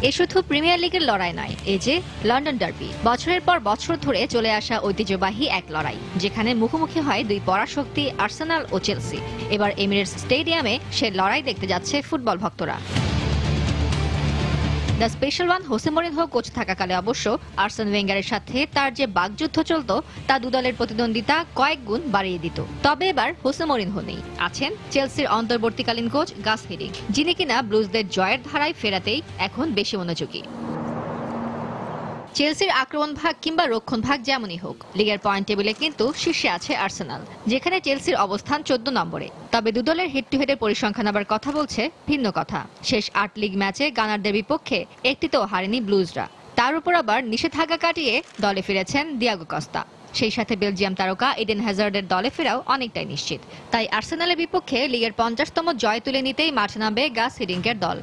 এ শুধু প্রিমিয়ার লিগের লড়াই নয়, এই যে লন্ডন ডার্বি, বছরের পর বছর ধরে চলে আসা ঐতিহ্যবাহী এক লড়াই, যেখানে মুখোমুখি হয় দুই পরাশক্তি আর্সেনাল ও চেলসি। এবার এমিরেটস স্টেডিয়ামে সে লড়াই দেখতে যাচ্ছে ফুটবল ভক্তরা। The special one Jose Mourinho coach থাকাকালে অবশ্য আর্সেন ওয়েঙ্গারের সাথে তার যে বাকযুদ্ধ চলত তা দুদলের প্রতিদ্বন্দ্বিতা কয়েক গুণ বাড়িয়ে দিত। তবে এবার হোসে মরিনহো নেই, আছেন চেলসির অন্তর্বর্তীকালীন কোচ গাস হিডিং, যিনি কিনা ব্লুজদের জয়ের ধারায় ফেরাতেই এখন বেশি মনোযোগী। চেলসির আক্রমণ ভাগ কিংবা রক্ষণ ভাগ যেমনই হোক, লিগের পয়েন্ট টেবিলে কিন্তু শীর্ষে আছে আর্সেনাল, যেখানে চেলসির অবস্থান 14 নম্বরে। তবে দুদলের হেড টু হেডের পরিসংখ্যান আবার কথা বলছে ভিন্ন কথা। শেষ 8 লিগ ম্যাচে গানারদের বিপক্ষে একটিতেও হারেনি ব্লুজরা। তার উপর আবার নিষেধাজ্ঞা কাটিয়ে দলে ফিরেছেন দিয়াগো কস্তা। সেই সাথে বেলজিয়াম তারকা ইডেন হ্যাজার্ডের দলে ফেরাও অনেকটাই নিশ্চিত। তাই আর্সেনালের বিপক্ষে লিগের 50তম জয় তুলে নিতেই মাঠে নামবে গাস হিডিংকের দল।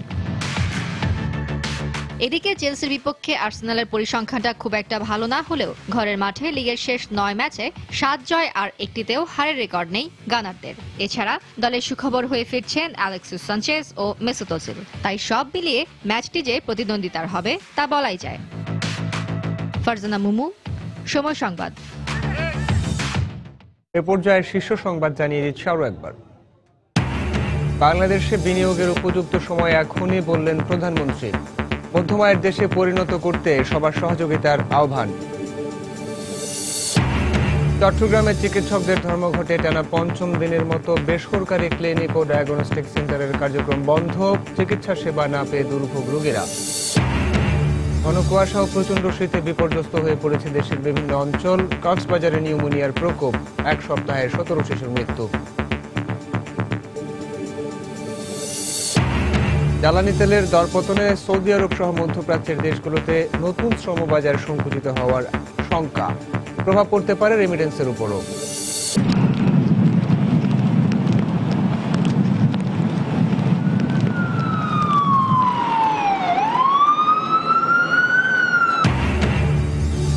এদিকে চেলসির বিপক্ষে আর্সেনালের পরিসংখ্যানটা খুব একটা ভালো না হলেও ঘরের মাঠে লিগের শেষ 9 ম্যাচে 7 জয় আর একটিতেও হারের রেকর্ড নেই গানারদের। এছাড়া দলের সুখবর হয়ে ফিরছেন অ্যালেক্সিস সানচেজ ও মেসুত ওজিল। তাই সব মিলিয়ে ম্যাচটি যে প্রতিদ্বন্দ্বিতার হবে তা বলাই যায়। ফারজানা মুমু, সময় সংবাদ। এ পর্যায়ে শীর্ষ সংবাদ জানিয়ে দিচ্ছি আরও একবার। বাংলাদেশে বিনিয়োগের উপযুক্ত সময় এখনই বললেন প্রধানমন্ত্রী। মধ্যমায়ের দেশে পরিণত করতে সবার সহযোগিতার আহ্বান। চট্টগ্রামে চিকিৎসকদের ধর্মঘটে টানা 5ম দিনের মতো বেসরকারি ক্লিনিক ও ডায়াগনস্টিক সেন্টারের কার্যক্রম বন্ধ, চিকিৎসা সেবা না পেয়ে দুর্ভোগ রোগীরা। ঘন কুয়াশা ও প্রচণ্ড শীতে বিপর্যস্ত হয়ে পড়েছে দেশের বিভিন্ন অঞ্চল। কক্সবাজারে নিউমোনিয়ার প্রকোপ, 1 সপ্তাহে 17 শিশুর মৃত্যু। জ্বালানি তেলের দরপতনে সৌদি আরব সহ মধ্যপ্রাচ্যের দেশগুলোতে নতুন শ্রমবাজার সংকুচিত হওয়ার শঙ্কা, প্রভাব পড়তে পারে রেমিটেন্সের উপরও।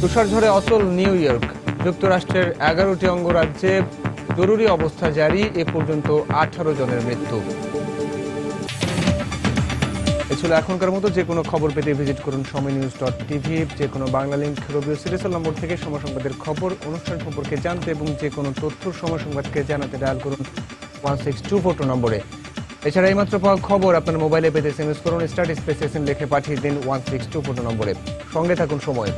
তুষারঝড়ে অচল নিউ ইয়র্ক, যুক্তরাষ্ট্রের 11টি অঙ্গরাজ্যে জরুরি অবস্থা জারি, এ পর্যন্ত 18 জনের মৃত্যু। এ ছিল এখনকার মতো। যে কোনো খবর পেতে ভিজিট করুন সময়নিউজ.টিভি। যে কোনো বাংলা লিঙ্ক রবিও সিরিয়াল নম্বর থেকে সময় সংবাদের খবর, অনুষ্ঠান সম্পর্কে জানতে এবং যে কোনো তথ্য সময় সংবাদকে জানাতে ডায়াল করুন 16242 নম্বরে। এছাড়া এইমাত্র পাওয়া খবর আপনার মোবাইলে পেতে এসএমএস করুন স্টার্ট স্পেস এসএন লিখে পাঠিয়ে দিন 16242 নম্বরে। সঙ্গে থাকুন সময়।